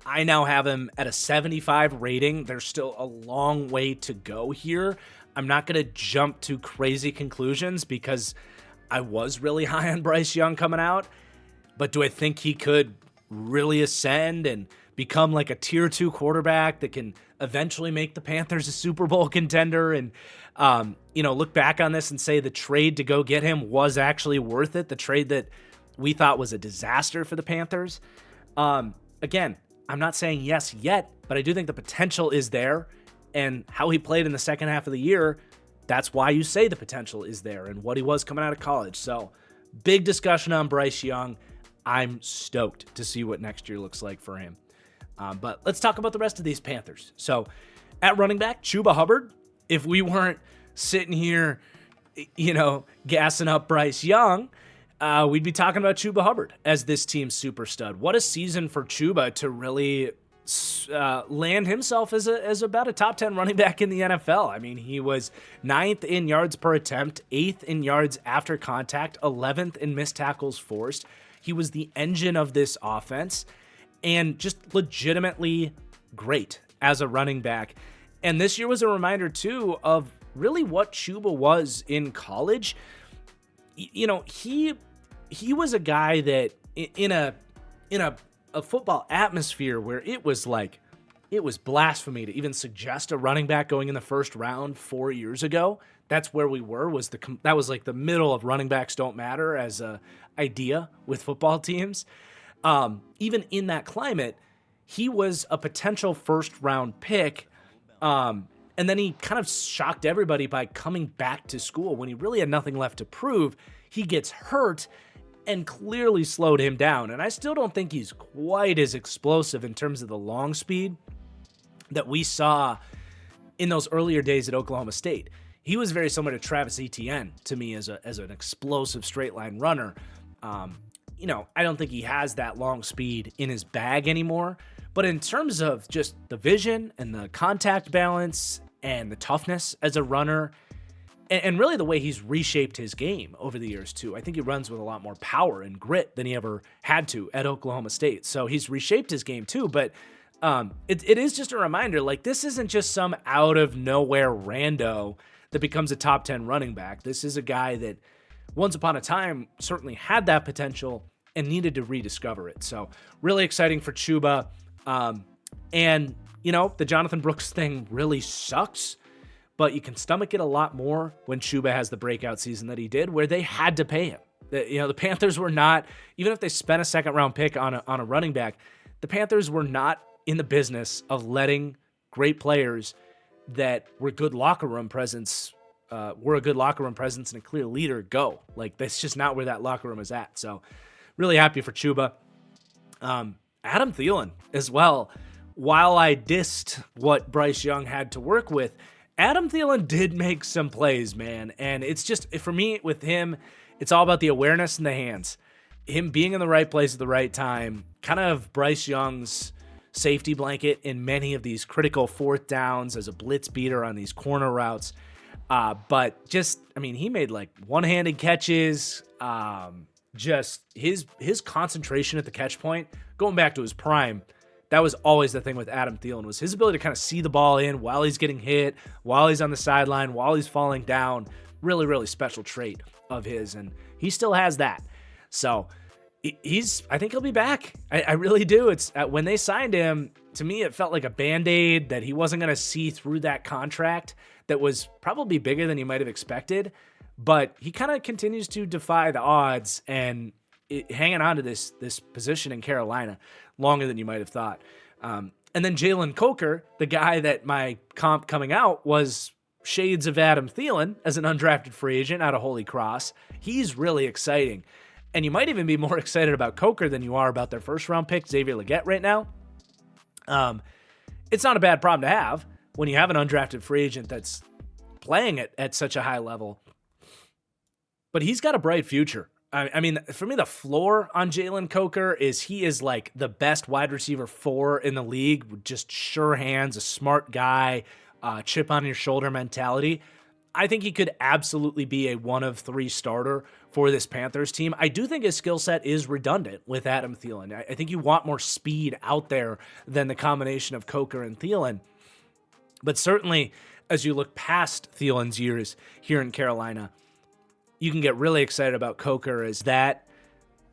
I now have him at a 75 rating. There's still a long way to go here. I'm not going to jump to crazy conclusions because I was really high on Bryce Young coming out. But do I think he could really ascend and become like a tier 2 quarterback that can eventually make the Panthers a Super Bowl contender and, look back on this and say the trade to go get him was actually worth it? The trade that we thought was a disaster for the Panthers. Again, I'm not saying yes yet, but I do think the potential is there, and how he played in the second half of the year, that's why you say the potential is there and what he was coming out of college. So big discussion on Bryce Young. I'm stoked to see what next year looks like for him. But let's talk about the rest of these Panthers. So at running back, Chuba Hubbard, if we weren't sitting here, gassing up Bryce Young, we'd be talking about Chuba Hubbard as this team's super stud. What a season for Chuba to really land himself as about a top 10 running back in the NFL. I mean, he was 9th in yards per attempt, 8th in yards after contact, 11th in missed tackles forced. He was the engine of this offense and just legitimately great as a running back. And this year was a reminder, too, of really what Chuba was in college. He was a guy that in a football atmosphere where it was blasphemy to even suggest a running back going in the first round 4 years ago. That's where we were, that was like the middle of running backs don't matter as a idea with football teams. Even in that climate, he was a potential first round pick. And then he kind of shocked everybody by coming back to school when he really had nothing left to prove. He gets hurt and clearly slowed him down. And I still don't think he's quite as explosive in terms of the long speed that we saw in those earlier days at Oklahoma State. He was very similar to Travis Etienne to me as an explosive straight line runner. I don't think he has that long speed in his bag anymore. But in terms of just the vision and the contact balance and the toughness as a runner, and really the way he's reshaped his game over the years, too. I think he runs with a lot more power and grit than he ever had to at Oklahoma State. So he's reshaped his game, too. But it is just a reminder, this isn't just some out-of-nowhere rando that becomes a top 10 running back. This is a guy that once upon a time certainly had that potential and needed to rediscover it. So really exciting for Chuba. And, the Jonathan Brooks thing really sucks. But you can stomach it a lot more when Chuba has the breakout season that he did, where they had to pay him. The Panthers were not, even if they spent a second-round pick on a running back, the Panthers were not in the business of letting great players that were good locker room presence, and a clear leader go. That's just not where that locker room is at. So really happy for Chuba. Adam Thielen as well. While I dissed what Bryce Young had to work with, Adam Thielen did make some plays, man. And it's just, for me, with him, it's all about the awareness and the hands. Him being in the right place at the right time, kind of Bryce Young's safety blanket in many of these critical fourth downs as a blitz beater on these corner routes. But just, he made one-handed catches. just his concentration at the catch point, going back to his prime, that was always the thing with Adam Thielen, was his ability to kind of see the ball in while he's getting hit, while he's on the sideline, while he's falling down. Really, really special trait of his, and he still has that. So I think he'll be back. I really do. It's when they signed him, to me, it felt like a Band-Aid, that he wasn't going to see through that contract that was probably bigger than he might have expected. But he kind of continues to defy the odds and hanging on to this position in Carolina longer than you might have thought. And then Jalen Coker, the guy that my comp coming out was shades of Adam Thielen as an undrafted free agent out of Holy Cross. He's really exciting. And you might even be more excited about Coker than you are about their first-round pick, Xavier Legette, right now. It's not a bad problem to have when you have an undrafted free agent that's playing at such a high level. But he's got a bright future. I mean, for me, the floor on Jalen Coker is he is like the best wide receiver 4 in the league, with just sure hands, a smart guy, chip on your shoulder mentality. I think he could absolutely be a 1 of 3 starter for this Panthers team. I do think his skill set is redundant with Adam Thielen. I think you want more speed out there than the combination of Coker and Thielen. But certainly, as you look past Thielen's years here in Carolina, you can get really excited about Coker as that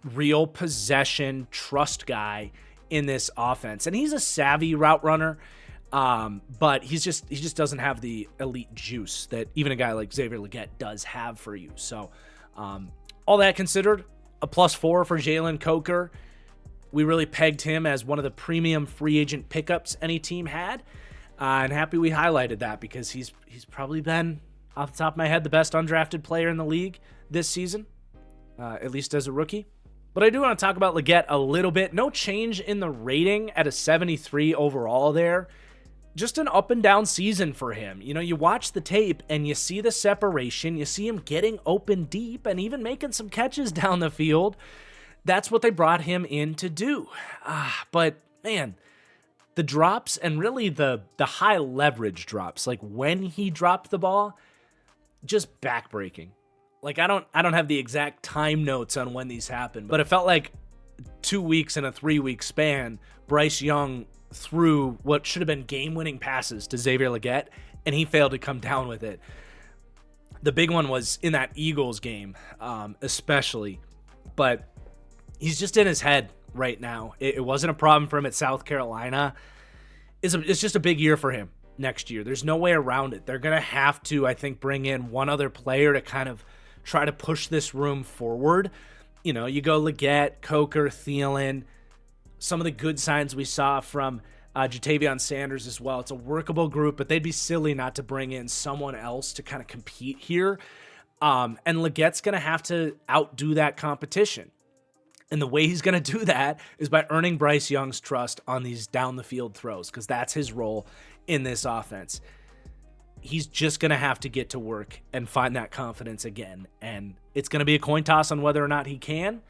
real possession trust guy in this offense. And he's a savvy route runner, but he just doesn't have the elite juice that even a guy like Xavier Legette does have for you. So all that considered, a +4 for Jalen Coker. We really pegged him as one of the premium free agent pickups any team had. And happy we highlighted that, because he's probably been, off the top of my head, the best undrafted player in the league this season, at least as a rookie. But I do want to talk about Legette a little bit. No change in the rating at a 73 overall there. Just an up and down season for him. You know, you watch the tape and you see the separation. You see him getting open deep and even making some catches down the field. That's what they brought him in to do. But man, the drops, and really the high leverage drops, like when he dropped the ball, just backbreaking. Like I don't have the exact time notes on when these happened, but it felt like 2 weeks in a 3-week span, Bryce Young threw what should have been game-winning passes to Xavier Legette, and he failed to come down with it. The big one was in that Eagles game, especially, but he's just in his head right now. It wasn't a problem for him at South Carolina. It's just a big year for him next year. There's no way around it. They're going to have to, I think, bring in one other player to kind of try to push this room forward. You know, you go Legette, Coker, Thielen, some of the good signs we saw from Jatavion Sanders as well. It's a workable group, but they'd be silly not to bring in someone else to kind of compete here. And Legette's going to have to outdo that competition. And the way he's going to do that is by earning Bryce Young's trust on these down the field throws, because that's his role in this offense. He's just going to have to get to work and find that confidence again. And it's going to be a coin toss on whether or not he can.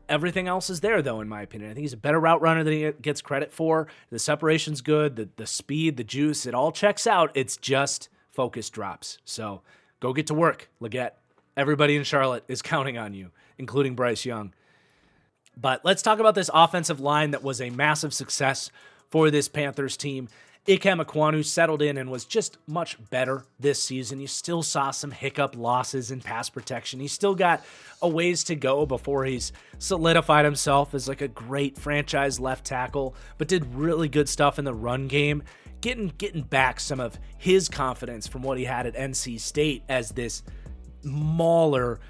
Everything else is there, though, in my opinion. I think he's a better route runner than he gets credit for. The separation's good. The speed, the juice, it all checks out. It's just focus drops. So go get to work, Legette. Everybody in Charlotte is counting on you, including Bryce Young. But let's talk about this offensive line that was a massive success for this Panthers team. Ikem Ekwonu settled in and was just much better this season. You still saw some hiccup losses in pass protection. He's still got a ways to go before he's solidified himself as like a great franchise left tackle, but did really good stuff in the run game, getting back some of his confidence from what he had at NC State as this mauler.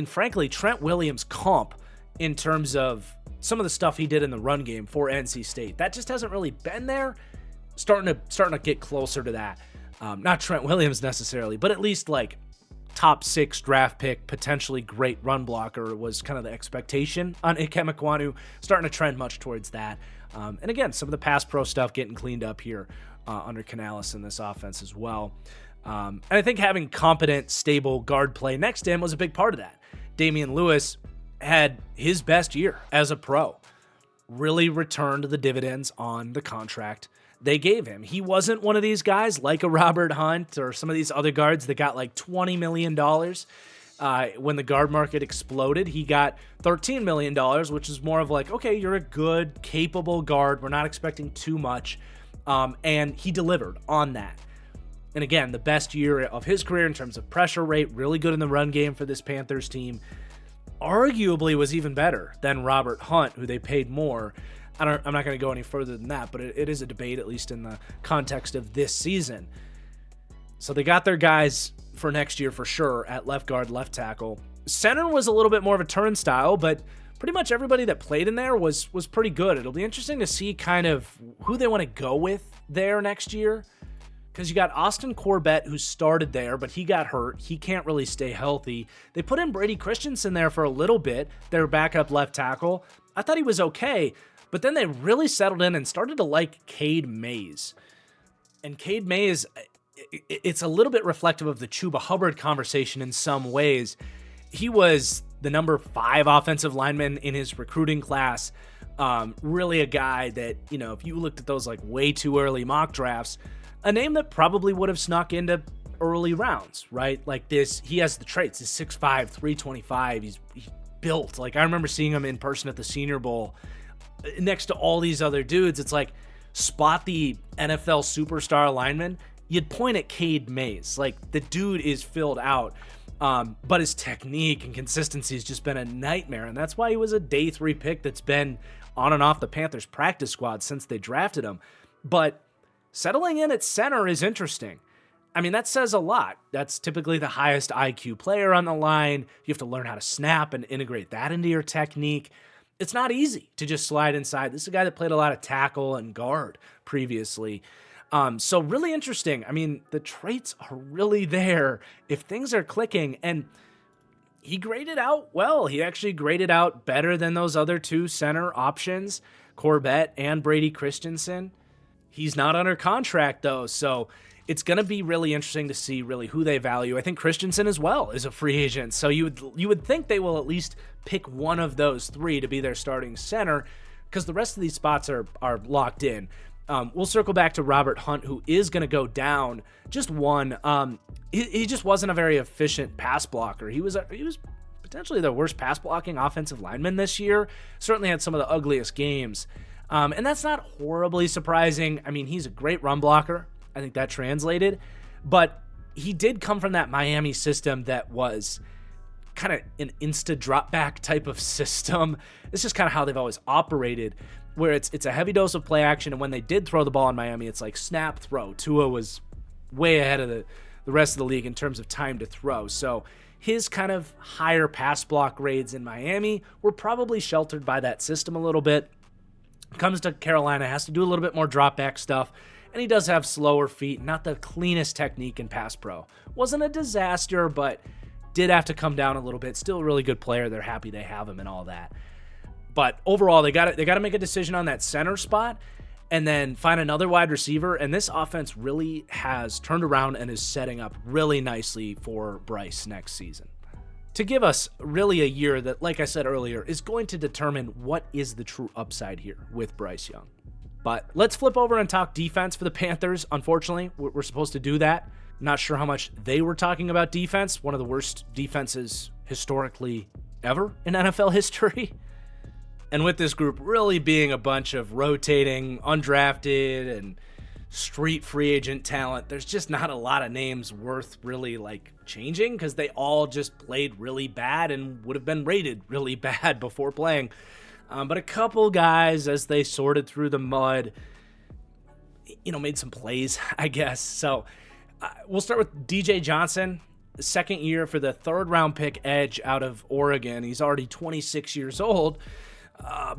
Frankly, Trent Williams comp in terms of some of the stuff he did in the run game for NC State. That just hasn't really been there. Starting to get closer to that. Not Trent Williams necessarily, but at least like top 6 draft pick, potentially great run blocker was kind of the expectation on Ikem Ekwonu. Starting to trend much towards that. And again, some of the pass pro stuff getting cleaned up here under Canales in this offense as well. And I think having competent, stable guard play next to him was a big part of that. Damian Lewis had his best year as a pro, really returned the dividends on the contract they gave him. He wasn't one of these guys like a Robert Hunt or some of these other guards that got like $20 million. When the guard market exploded, he got $13 million, which is more of like, okay, you're a good, capable guard. We're not expecting too much. And he delivered on that. And again, the best year of his career in terms of pressure rate, really good in the run game for this Panthers team. Arguably was even better than Robert Hunt, who they paid more. I'm not going to go any further than that, but it is a debate, at least in the context of this season. So they got their guys for next year for sure at left guard, left tackle. Center was a little bit more of a turnstile, but pretty much everybody that played in there was pretty good. It'll be interesting to see kind of who they want to go with there next year, because you got Austin Corbett, who started there, but he got hurt. He can't really stay healthy. They put in Brady Christensen there for a little bit, their backup left tackle. I thought he was okay, but then they really settled in and started to like Cade Mays. And Cade Mays, it's a little bit reflective of the Chuba Hubbard conversation in some ways. He was the number 5 offensive lineman in his recruiting class. Really a guy that, if you looked at those like way too early mock drafts, a name that probably would have snuck into early rounds, right? Like this, he has the traits. He's 6'5", 325. He's built. Like I remember seeing him in person at the Senior Bowl next to all these other dudes. It's like, spot the NFL superstar lineman, you'd point at Cade Mays. Like the dude is filled out. But his technique and consistency has just been a nightmare. And that's why he was a day 3 pick that's been on and off the Panthers practice squad since they drafted him. But settling in at center is interesting. I mean, that says a lot. That's typically the highest IQ player on the line. You have to learn how to snap and integrate that into your technique. It's not easy to just slide inside. This is a guy that played a lot of tackle and guard previously. So really interesting. I mean, the traits are really there if things are clicking, and he graded out well. He actually graded out better than those other 2 center options, Corbett and Brady Christensen. He's not under contract though, so it's going to be really interesting to see really who they value. I think Christensen as well is a free agent, so you would think they will at least pick one of those 3 to be their starting center, because the rest of these spots are locked in. We'll circle back to Robert Hunt, who is going to go down just one. He just wasn't a very efficient pass blocker. He was potentially the worst pass blocking offensive lineman this year. Certainly had some of the ugliest games. And that's not horribly surprising. I mean, he's a great run blocker. I think that translated. But he did come from that Miami system that was kind of an insta drop back type of system. It's just kind of how they've always operated, where it's a heavy dose of play action, and when they did throw the ball in Miami, it's like snap, throw. Tua was way ahead of the rest of the league in terms of time to throw. So his kind of higher pass block grades in Miami were probably sheltered by that system a little bit. Comes to Carolina, has to do a little bit more drop back stuff, and he does have slower feet, not the cleanest technique in pass pro. Wasn't a disaster, but did have to come down a little bit. Still a really good player. They're happy they have him and all that. But overall, they got to make a decision on that center spot and then find another wide receiver. And this offense really has turned around and is setting up really nicely for Bryce next season, to give us really a year that, like I said earlier, is going to determine what is the true upside here with Bryce Young. But let's flip over and talk defense for the Panthers. Unfortunately, we're supposed to do that. Not sure how much they were talking about defense. One of the worst defenses historically ever in NFL history. And with this group really being a bunch of rotating, undrafted, and street free agent talent, there's just not a lot of names worth really like changing, because they all just played really bad and would have been rated really bad before playing. But a couple guys, as they sorted through the mud, made some plays, I guess. So we'll start with DJ Johnson, second year for the 3rd round pick edge out of Oregon. He's already 26 years old.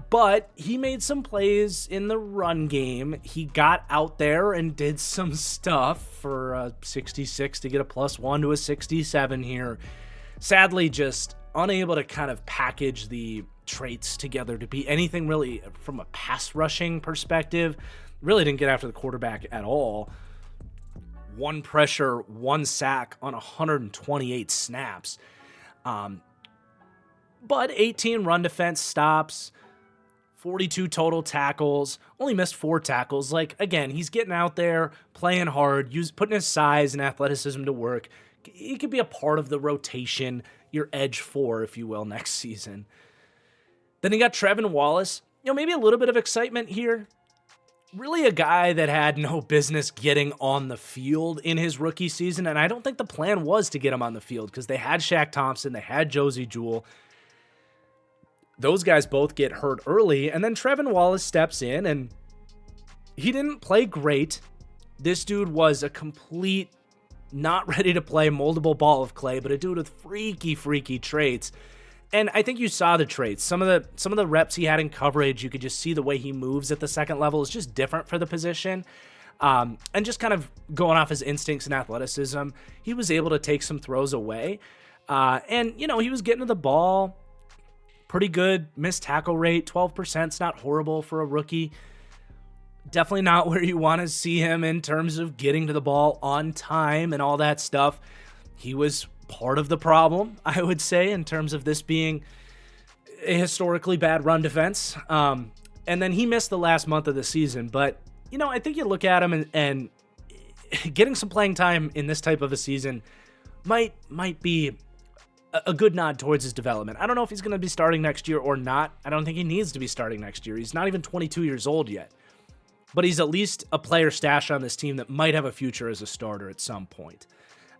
But he made some plays in the run game. He got out there and did some stuff for a 66 to get a +1 to a 67 here. Sadly, just unable to kind of package the traits together to be anything really from a pass rushing perspective. Really didn't get after the quarterback at all. 1 pressure, 1 sack on 128 snaps. But 18 run defense stops, 42 total tackles, only missed 4 tackles. Like, again, he's getting out there, playing hard, putting his size and athleticism to work. He could be a part of the rotation, your edge for, if you will, next season. Then you got Trevin Wallace. Maybe a little bit of excitement here. Really a guy that had no business getting on the field in his rookie season, and I don't think the plan was to get him on the field because they had Shaq Thompson, they had Josie Jewell. Those guys both get hurt early, and then Trevin Wallace steps in, and he didn't play great. This dude was a complete, not ready to play, moldable ball of clay, but a dude with freaky traits. And I think you saw the traits. Some of the reps he had in coverage, you could just see the way he moves at the second level is just different for the position. And just kind of going off his instincts and athleticism, he was able to take some throws away. And he was getting to the ball. Pretty good missed tackle rate. 12% is not horrible for a rookie. Definitely not where you want to see him in terms of getting to the ball on time and all that stuff. He was part of the problem, I would say, in terms of this being a historically bad run defense. And then he missed the last month of the season. But, I think you look at him and getting some playing time in this type of a season might be a good nod towards his development. I don't know if he's going to be starting next year or not. I don't think he needs to be starting next year. He's not even 22 years old yet. But he's at least a player stashed on this team that might have a future as a starter at some point.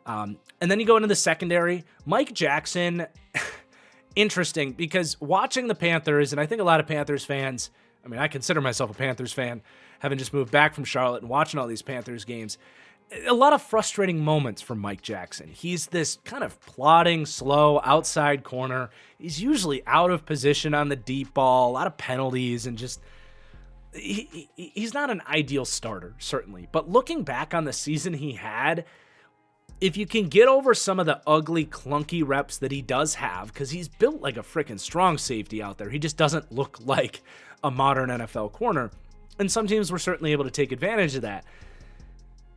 And then you go into the secondary. Mike Jackson, interesting, because watching the Panthers, and I think a lot of Panthers fans, I consider myself a Panthers fan, having just moved back from Charlotte and watching all these Panthers games, a lot of frustrating moments from Mike Jackson. He's this kind of plodding, slow, outside corner. He's usually out of position on the deep ball, a lot of penalties, and just... He's not an ideal starter, certainly. But looking back on the season he had, if you can get over some of the ugly, clunky reps that he does have, because he's built like a freaking strong safety out there. He just doesn't look like a modern NFL corner. And some teams were certainly able to take advantage of that.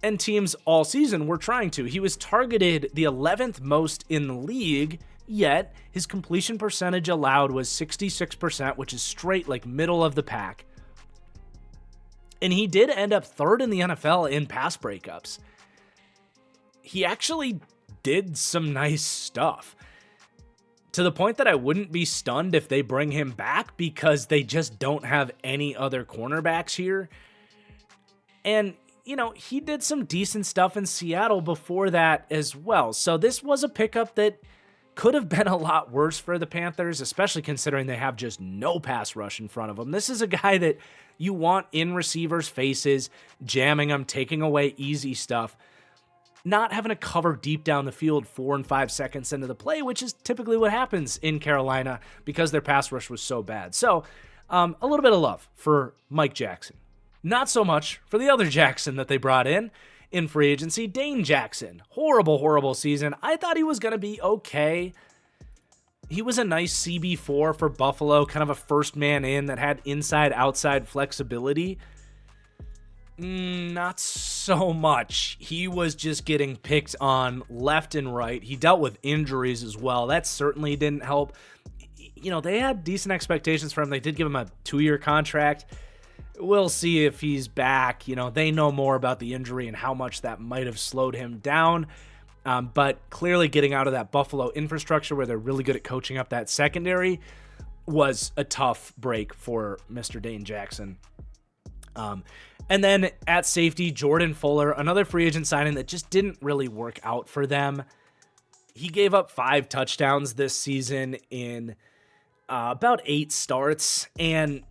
And teams all season were trying to. He was targeted the 11th most in the league, yet his completion percentage allowed was 66%, which is straight like middle of the pack. And he did end up third in the NFL in pass breakups. He actually did some nice stuff, to the point that I wouldn't be stunned if they bring him back, because they just don't have any other cornerbacks here. And, he did some decent stuff in Seattle before that as well. So this was a pickup that could have been a lot worse for the Panthers, especially considering they have just no pass rush in front of them. This is a guy that you want in receivers' faces, jamming them, taking away easy stuff, not having to cover deep down the field 4 and 5 seconds into the play, which is typically what happens in Carolina because their pass rush was so bad. So a little bit of love for Mike Jackson. Not so much for the other Jackson that they brought in free agency, Dane Jackson. Horrible season. I thought he was going to be okay. He was a nice CB4 for Buffalo, kind of a first man in that had inside-outside flexibility. Not so much. He was just getting picked on left and right. He dealt with injuries as well. That certainly didn't help. They had decent expectations for him. They did give him a 2-year contract. We'll see if he's back. They know more about the injury and how much that might have slowed him down. But clearly getting out of that Buffalo infrastructure where they're really good at coaching up that secondary was a tough break for Mr. Dane Jackson. And then at safety, Jordan Fuller, another free agent signing that just didn't really work out for them. He gave up 5 touchdowns this season in about 8 starts, and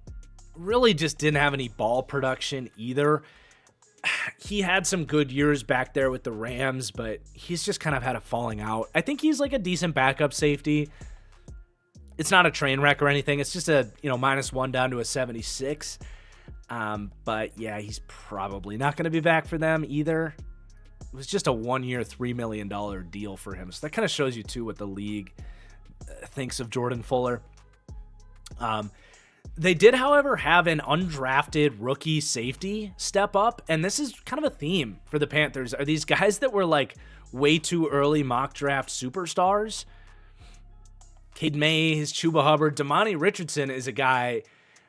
really just didn't have any ball production either. He had some good years back there with the Rams, but he's just kind of had a falling out. I think he's like a decent backup safety. It's not a train wreck or anything. It's just a, -1 down to a 76. But yeah, he's probably not going to be back for them either. It was just a 1-year, $3 million deal for him. So that kind of shows you too what the league thinks of Jordan Fuller. They did, however, have an undrafted rookie safety step up, and this is kind of a theme for the Panthers. Are these guys that were like way too early mock draft superstars? Cade Mays, Chuba Hubbard, Damani Richardson is a guy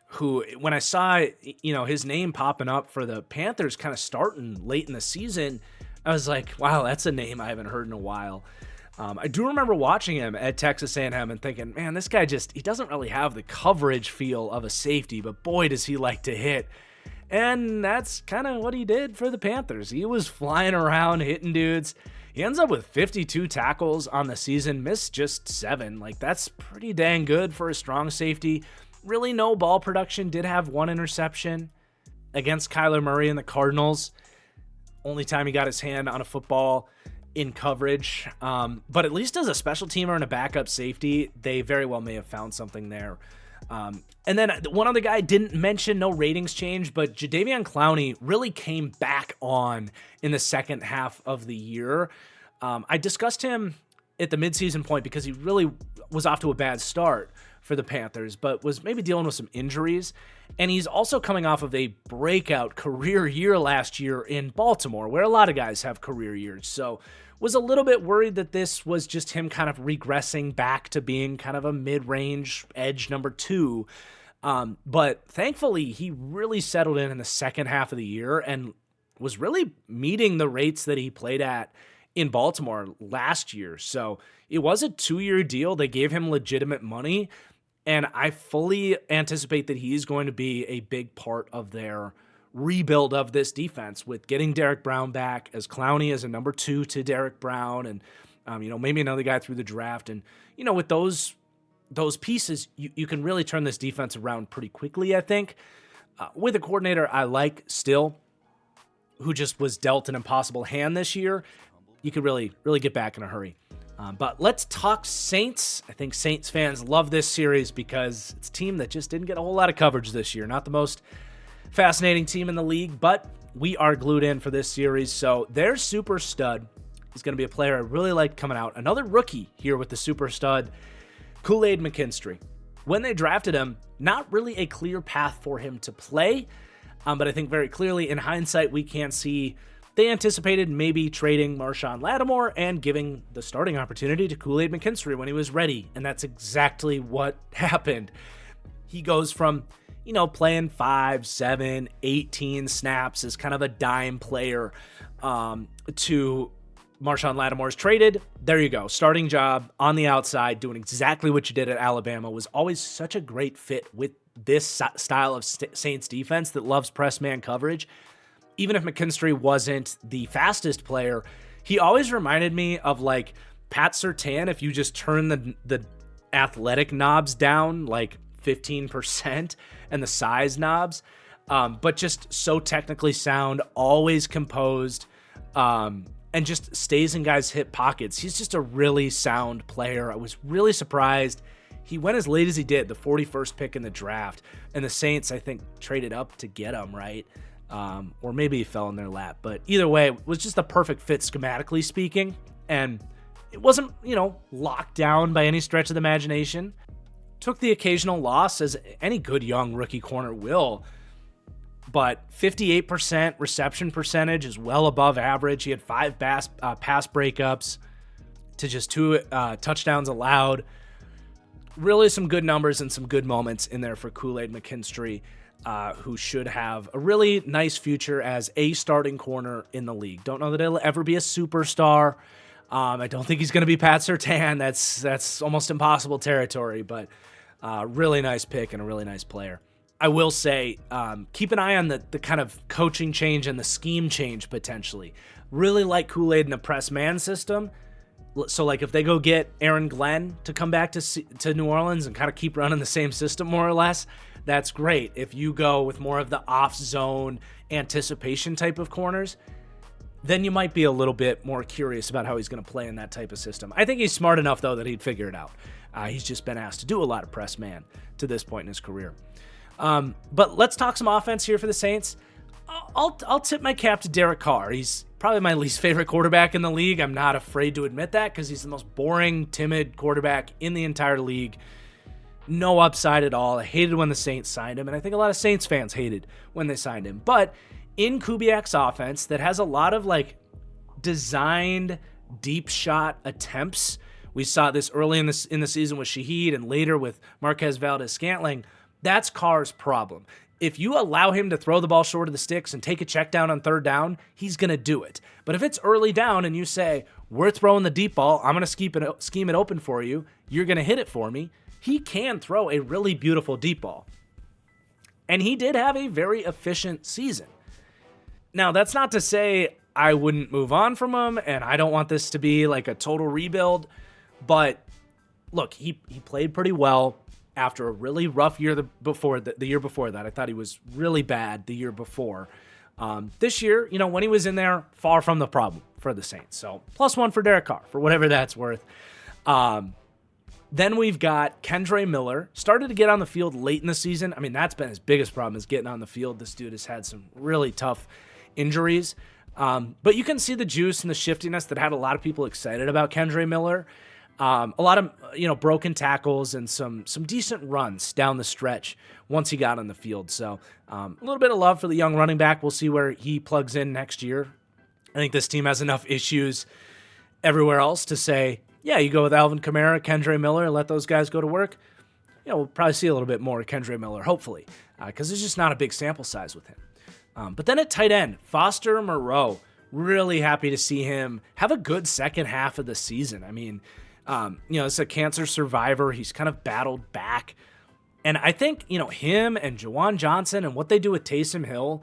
who, when I saw, his name popping up for the Panthers kind of starting late in the season, I was like, wow, that's a name I haven't heard in a while. I do remember watching him at Texas A&M and thinking, man, this guy he doesn't really have the coverage feel of a safety, but boy, does he like to hit. And that's kind of what he did for the Panthers. He was flying around, hitting dudes. He ends up with 52 tackles on the season, missed just 7. Like, that's pretty dang good for a strong safety. Really no ball production, did have 1 interception against Kyler Murray and the Cardinals. Only time he got his hand on a football in coverage. But at least as a special teamer and a backup safety, they very well may have found something there. And then one other guy I didn't mention, no ratings change, but Jadeveon Clowney really came back on in the second half of the year. I discussed him at the midseason point because he really was off to a bad start for the Panthers, but was maybe dealing with some injuries. And he's also coming off of a breakout career year last year in Baltimore, where a lot of guys have career years. So was a little bit worried that this was just him kind of regressing back to being kind of a mid-range edge number 2. But thankfully, he really settled in the second half of the year and was really meeting the rates that he played at in Baltimore last year. So it was a 2-year deal. They gave him legitimate money, and I fully anticipate that he's going to be a big part of their rebuild of this defense with getting Derek Brown back, as Clowney as a number 2 to Derek Brown, and maybe another guy through the draft. And with those pieces, you can really turn this defense around pretty quickly, I think. With a coordinator I like still, who just was dealt an impossible hand this year, you could really get back in a hurry. But let's talk Saints. I think Saints fans love this series because it's a team that just didn't get a whole lot of coverage this year. Not the most fascinating team in the league, but we are glued in for this series. So their super stud is going to be a player I really liked coming out. Another rookie here with the super stud, Kool-Aid McKinstry. When they drafted him, not really a clear path for him to play, but I think very clearly in hindsight we can see they anticipated maybe trading Marshawn Lattimore and giving the starting opportunity to Kool-Aid McKinstry when he was ready, and that's exactly what happened. He goes from playing 5, 7, 18 snaps as kind of a dime player to Marshawn Lattimore's traded. There you go. Starting job on the outside, doing exactly what you did at Alabama. Was always such a great fit with this style of Saints defense that loves press man coverage. Even if McKinstry wasn't the fastest player, he always reminded me of like Pat Surtain if you just turn the athletic knobs down like 15% and the size knobs, but just so technically sound, always composed, and just stays in guys' hip pockets. He's just a really sound player. I was really surprised he went as late as he did, the 41st pick in the draft, and the Saints, I think, traded up to get him, right? Or maybe he fell in their lap, but either way, it was just the perfect fit schematically speaking, and it wasn't, locked down by any stretch of the imagination. Took the occasional loss, as any good young rookie corner will, but 58% reception percentage is well above average. He had 5 pass breakups to just 2 touchdowns allowed. Really some good numbers and some good moments in there for Kool-Aid McKinstry, who should have a really nice future as a starting corner in the league. Don't know that he'll ever be a superstar. I don't think he's going to be Pat Surtain. That's almost impossible territory, but really nice pick and a really nice player. I will say, keep an eye on the kind of coaching change and the scheme change potentially. Really like Kool-Aid in a press man system. So like if they go get Aaron Glenn to come back to New Orleans and kind of keep running the same system more or less, that's great. If you go with more of the off-zone anticipation type of corners, then you might be a little bit more curious about how he's going to play in that type of system. I think he's smart enough, though, that he'd figure it out. He's just been asked to do a lot of press man to this point in his career. But let's talk some offense here for the Saints. I'll tip my cap to Derek Carr. He's probably my least favorite quarterback in the league. I'm not afraid to admit that because he's the most boring, timid quarterback in the entire league. No upside at all. I hated when the Saints signed him, and I think a lot of Saints fans hated when they signed him. But in Kubiak's offense that has a lot of like designed deep shot attempts, we saw this early in the season with Shaheed and later with Marquez Valdez-Scantling, that's Carr's problem. If you allow him to throw the ball short of the sticks and take a check down on third down, he's going to do it. But if it's early down and you say, we're throwing the deep ball, I'm going to scheme it open for you, you're going to hit it for me, he can throw a really beautiful deep ball. And he did have a very efficient season. Now, that's not to say I wouldn't move on from him, and I don't want this to be like a total rebuild, but look, he played pretty well after a really rough year the year before that. I thought he was really bad the year before. This year, when he was in there, far from the problem for the Saints. So +1 for Derek Carr, for whatever that's worth. Then we've got Kendre Miller. Started to get on the field late in the season. I mean, that's been his biggest problem, is getting on the field. This dude has had some really tough injuries. But you can see the juice and the shiftiness that had a lot of people excited about Kendre Miller. A lot of broken tackles and some decent runs down the stretch once he got on the field. So a little bit of love for the young running back. We'll see where he plugs in next year. I think this team has enough issues everywhere else to say, yeah, you go with Alvin Kamara, Kendre Miller, and let those guys go to work. We'll probably see a little bit more of Kendre Miller, hopefully, because there's just not a big sample size with him. But then at tight end, Foster Moreau, really happy to see him have a good second half of the season. I mean, it's a cancer survivor. He's kind of battled back. And I think, him and Juwan Johnson and what they do with Taysom Hill,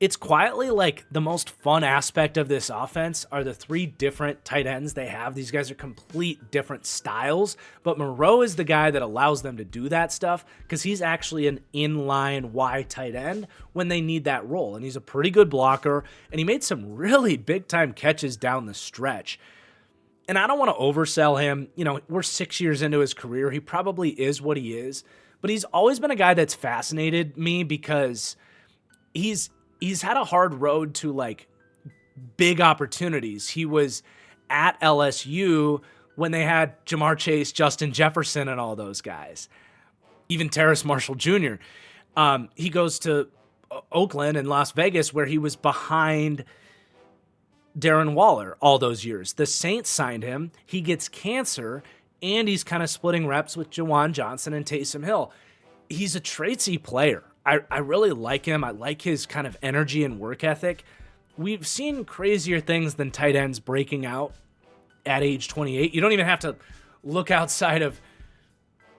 it's quietly like the most fun aspect of this offense are the 3 different tight ends they have. These guys are complete different styles, but Moreau is the guy that allows them to do that stuff because he's actually an inline wide tight end when they need that role. And he's a pretty good blocker, and he made some really big-time catches down the stretch. And I don't want to oversell him. We're 6 years into his career. He probably is what he is, but he's always been a guy that's fascinated me because he's had a hard road to like big opportunities. He was at LSU when they had Jamar Chase, Justin Jefferson, and all those guys. Even Terrace Marshall Jr. He goes to Oakland and Las Vegas where he was behind Darren Waller all those years. The Saints signed him. He gets cancer, and he's kind of splitting reps with Juwan Johnson and Taysom Hill. He's a tradesy player. I really like him. I like his kind of energy and work ethic. We've seen crazier things than tight ends breaking out at age 28. You don't even have to look outside of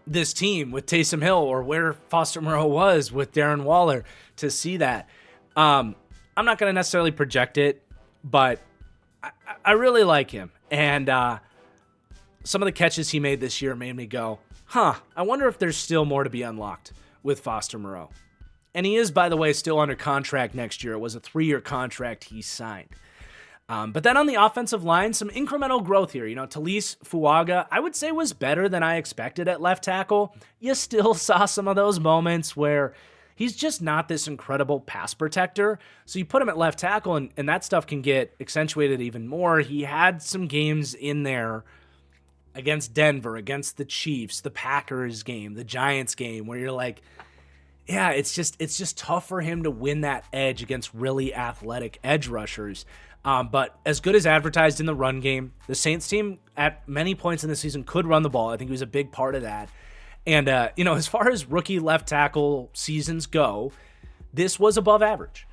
this team with Taysom Hill or where Foster Moreau was with Darren Waller to see that. I'm not going to necessarily project it, but I really like him. And some of the catches he made this year made me go, I wonder if there's still more to be unlocked with Foster Moreau. And he is, by the way, still under contract next year. It was a 3-year contract he signed. But then on the offensive line, some incremental growth here. Talise Fuaga, I would say, was better than I expected at left tackle. You still saw some of those moments where he's just not this incredible pass protector. So you put him at left tackle, and that stuff can get accentuated even more. He had some games in there against Denver, against the Chiefs, the Packers game, the Giants game, where you're like, yeah, it's just tough for him to win that edge against really athletic edge rushers. But as good as advertised in the run game, the Saints team at many points in the season could run the ball. I think he was a big part of that. And, as far as rookie left tackle seasons go, this was above average.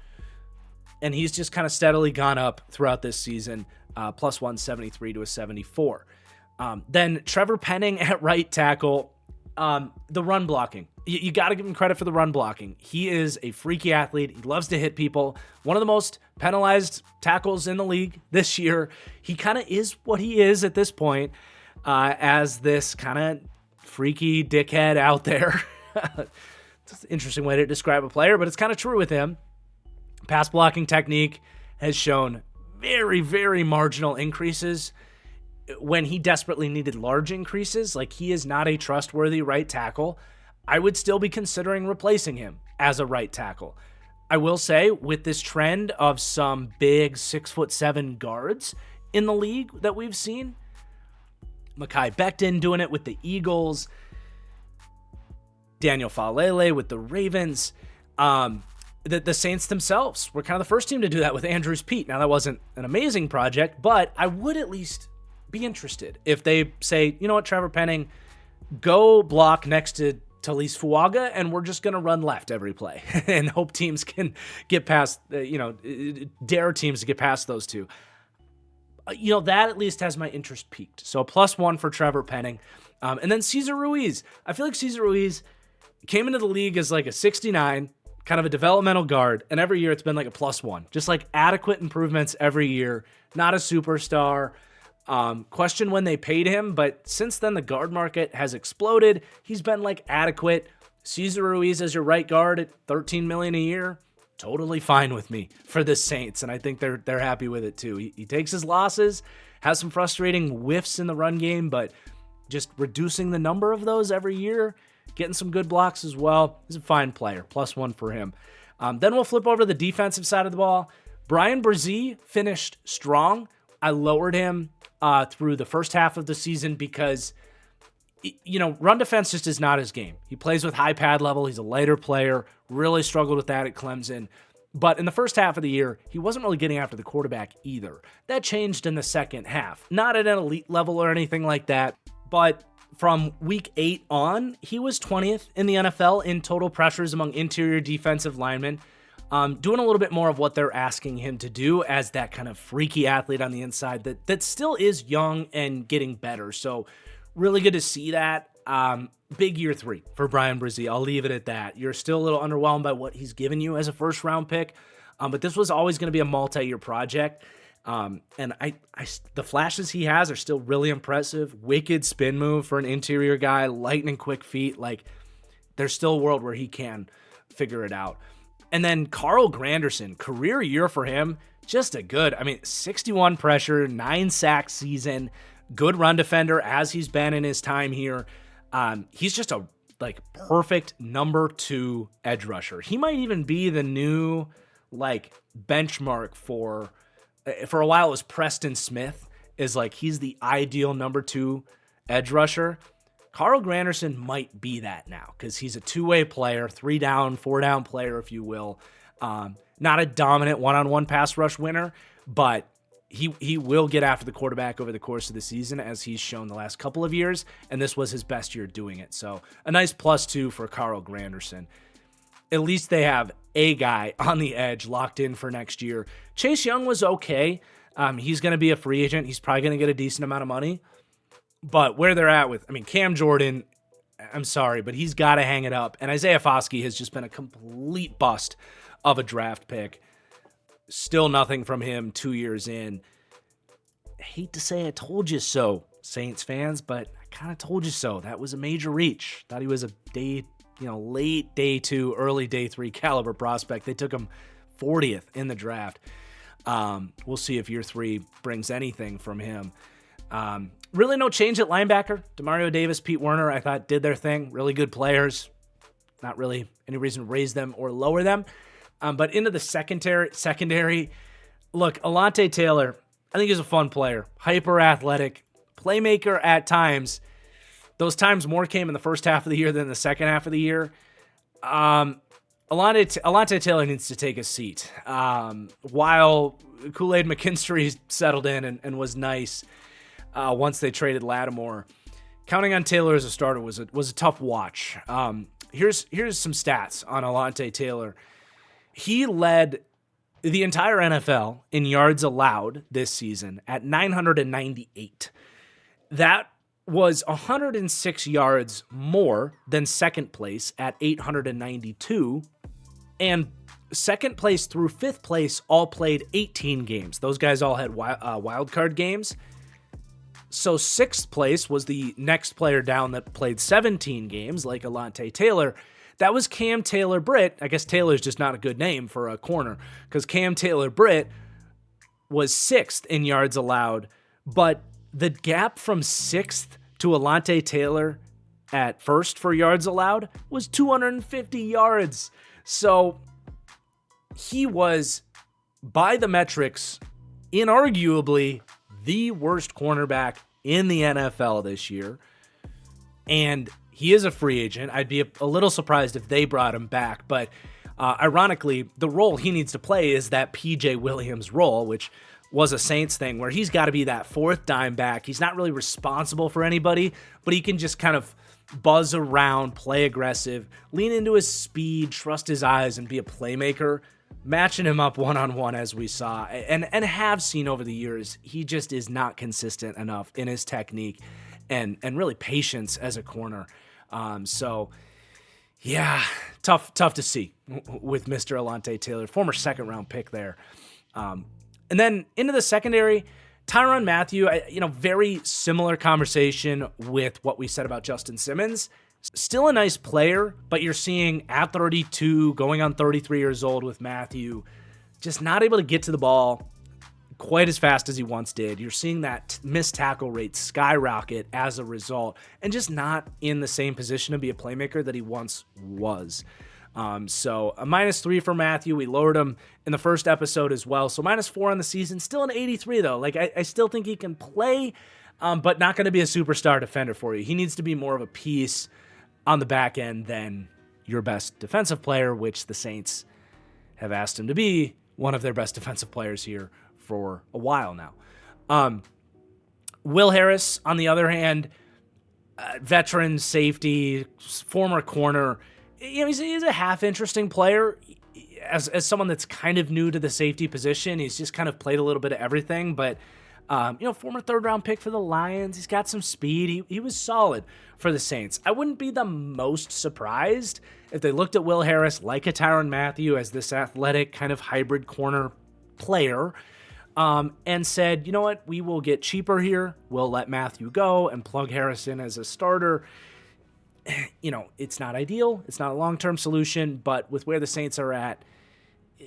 And he's just kind of steadily gone up throughout this season, plus 173 to a 74. Then Trevor Penning at right tackle, the run blocking. You got to give him credit for the run blocking. He is a freaky athlete. He loves to hit people. One of the most penalized tackles in the league this year. He kind of is what he is at this point, as this kind of freaky dickhead out there. It's an interesting way to describe a player, but it's kind of true with him. Pass blocking technique has shown very, very marginal increases when he desperately needed large increases. Like, he is not a trustworthy right tackle. I would still be considering replacing him as a right tackle. I will say, with this trend of some big 6'7" guards in the league that we've seen, Mekhi Becton doing it with the Eagles, Daniel Falele with the Ravens, the Saints themselves were kind of the first team to do that with Andrews Pete. Now, that wasn't an amazing project, but I would at least be interested if they say, you know what, Trevor Penning, go block next to Talise Fuaga, and we're just going to run left every play and hope teams can get past, dare teams to get past those two. That at least has my interest peaked. So a +1 for Trevor Penning. And then Cesar Ruiz. I feel like Cesar Ruiz came into the league as like a 69, kind of a developmental guard, and every year it's been like a +1. Just like adequate improvements every year. Not a superstar. Question when they paid him, but since then the guard market has exploded. He's been like adequate. Cesar Ruiz as your right guard at $13 million a year, totally fine with me for the Saints, and I think they're happy with it too. He takes his losses, has some frustrating whiffs in the run game, but just reducing the number of those every year, getting some good blocks as well. He's a fine player. +1 for him. Then we'll flip over to the defensive side of the ball. Brian Brzee finished strong. I lowered him through the first half of the season because, run defense just is not his game. He plays with high pad level. He's a lighter player. Really struggled with that at Clemson. But in the first half of the year, he wasn't really getting after the quarterback either. That changed in the second half. Not at an elite level or anything like that, but from week 8 on, he was 20th in the NFL in total pressures among interior defensive linemen. Doing a little bit more of what they're asking him to do as that kind of freaky athlete on the inside that still is young and getting better. So really good to see that. Big year 3 for Brian Brzee. I'll leave it at that. You're still a little underwhelmed by what he's given you as a first round pick. But this was always going to be a multi-year project. And the flashes he has are still really impressive. Wicked spin move for an interior guy, lightning quick feet. Like, there's still a world where he can figure it out. And then Carl Granderson, career year for him, just a good, 61 pressure, 9 sack season, good run defender as he's been in his time here. He's just a perfect number 2 edge rusher. He might even be the new benchmark for a while it was Preston Smith is he's the ideal number 2 edge rusher. Carl Granderson might be that now because he's a two-way player, 3-down, 4-down player, if you will. Not a dominant one-on-one pass rush winner, but he will get after the quarterback over the course of the season, as he's shown the last couple of years, and this was his best year doing it. So a nice +2 for Carl Granderson. At least they have a guy on the edge locked in for next year. Chase Young was okay. He's going to be a free agent. He's probably going to get a decent amount of money. But where they're at with, Cam Jordan, I'm sorry, but he's got to hang it up. And Isaiah Foskey has just been a complete bust of a draft pick. Still nothing from him 2 years in. I hate to say I told you so, Saints fans, but I kind of told you so. That was a major reach. Thought he was a late day 2, early day 3 caliber prospect. They took him 40th in the draft. We'll see if year 3 brings anything from him. Really no change at linebacker. Demario Davis, Pete Werner, I thought did their thing. Really good players. Not really any reason to raise them or lower them. But into the secondary, look, Alontae Taylor, I think he's a fun player. Hyper athletic, playmaker at times. Those times more came in the first half of the year than the second half of the year. Alontae Taylor needs to take a seat. While Kool-Aid McKinstry settled in and was nice once they traded Lattimore, counting on Taylor as a starter was a tough watch. Here's some stats on Alontae Taylor. He led the entire NFL in yards allowed this season at 998. That was 106 yards more than second place at 892. And second place through fifth place all played 18 games. Those guys all had wild card games. So sixth place was the next player down that played 17 games, like Alontae Taylor. That was Cam Taylor-Britt. I guess Taylor's just not a good name for a corner, because Cam Taylor-Britt was sixth in yards allowed, but the gap from sixth to Alontae Taylor at first for yards allowed was 250 yards. So he was, by the metrics, inarguably the worst cornerback in the NFL this year. And he is a free agent. I'd be a little surprised if they brought him back. But ironically, the role he needs to play is that PJ Williams role, which was a Saints thing where he's got to be that fourth dime back. He's not really responsible for anybody, but he can just kind of buzz around, play aggressive, lean into his speed, trust his eyes, and be a playmaker, matching him up one-on-one as we saw and have seen over the years, he just is not consistent enough in his technique and really patience as a corner. So yeah, tough to see with Mr. Alontae Taylor, former second-round pick there. And then into the secondary, Tyrann Mathieu, very similar conversation with what we said about Justin Simmons. Still a nice player, but you're seeing at 32, going on 33 years old with Mathieu, just not able to get to the ball quite as fast as he once did. You're seeing that missed tackle rate skyrocket as a result, and just not in the same position to be a playmaker that he once was. So a -3 for Mathieu. We lowered him in the first episode as well. So -4 on the season. Still an 83 though. Like I still think he can play, but not going to be a superstar defender for you. He needs to be more of a piece on the back end than your best defensive player, which the Saints have asked him to be one of their best defensive players here for a while now. Will Harris, on the other hand, veteran safety, former corner. He's a half interesting player as someone that's kind of new to the safety position. He's just kind of played a little bit of everything, but former third-round pick for the Lions. He's got some speed. He was solid for the Saints. I wouldn't be the most surprised if they looked at Will Harris like a Tyrann Mathieu as this athletic kind of hybrid corner player and said, you know what, we will get cheaper here. We'll let Mathieu go and plug Harris in as a starter. It's not ideal. It's not a long-term solution, but with where the Saints are at,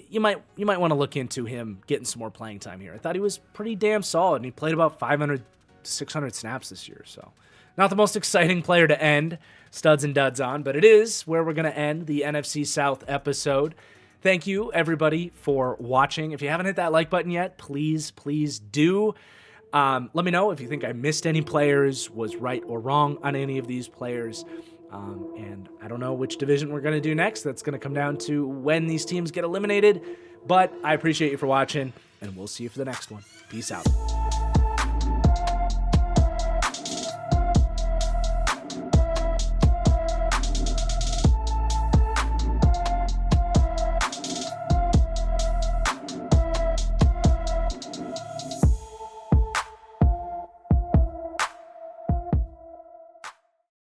you might want to look into him getting some more playing time here. I thought he was pretty damn solid, and he played about 500 to 600 snaps this year. So not the most exciting player to end studs and duds on, but it is where we're going to end the NFC South episode. Thank you, everybody, for watching. If you haven't hit that like button yet, please do. Let me know if you think I missed any players, was right or wrong on any of these players. And I don't know which division we're going to do next. That's going to come down to when these teams get eliminated. But I appreciate you for watching, and we'll see you for the next one. Peace out.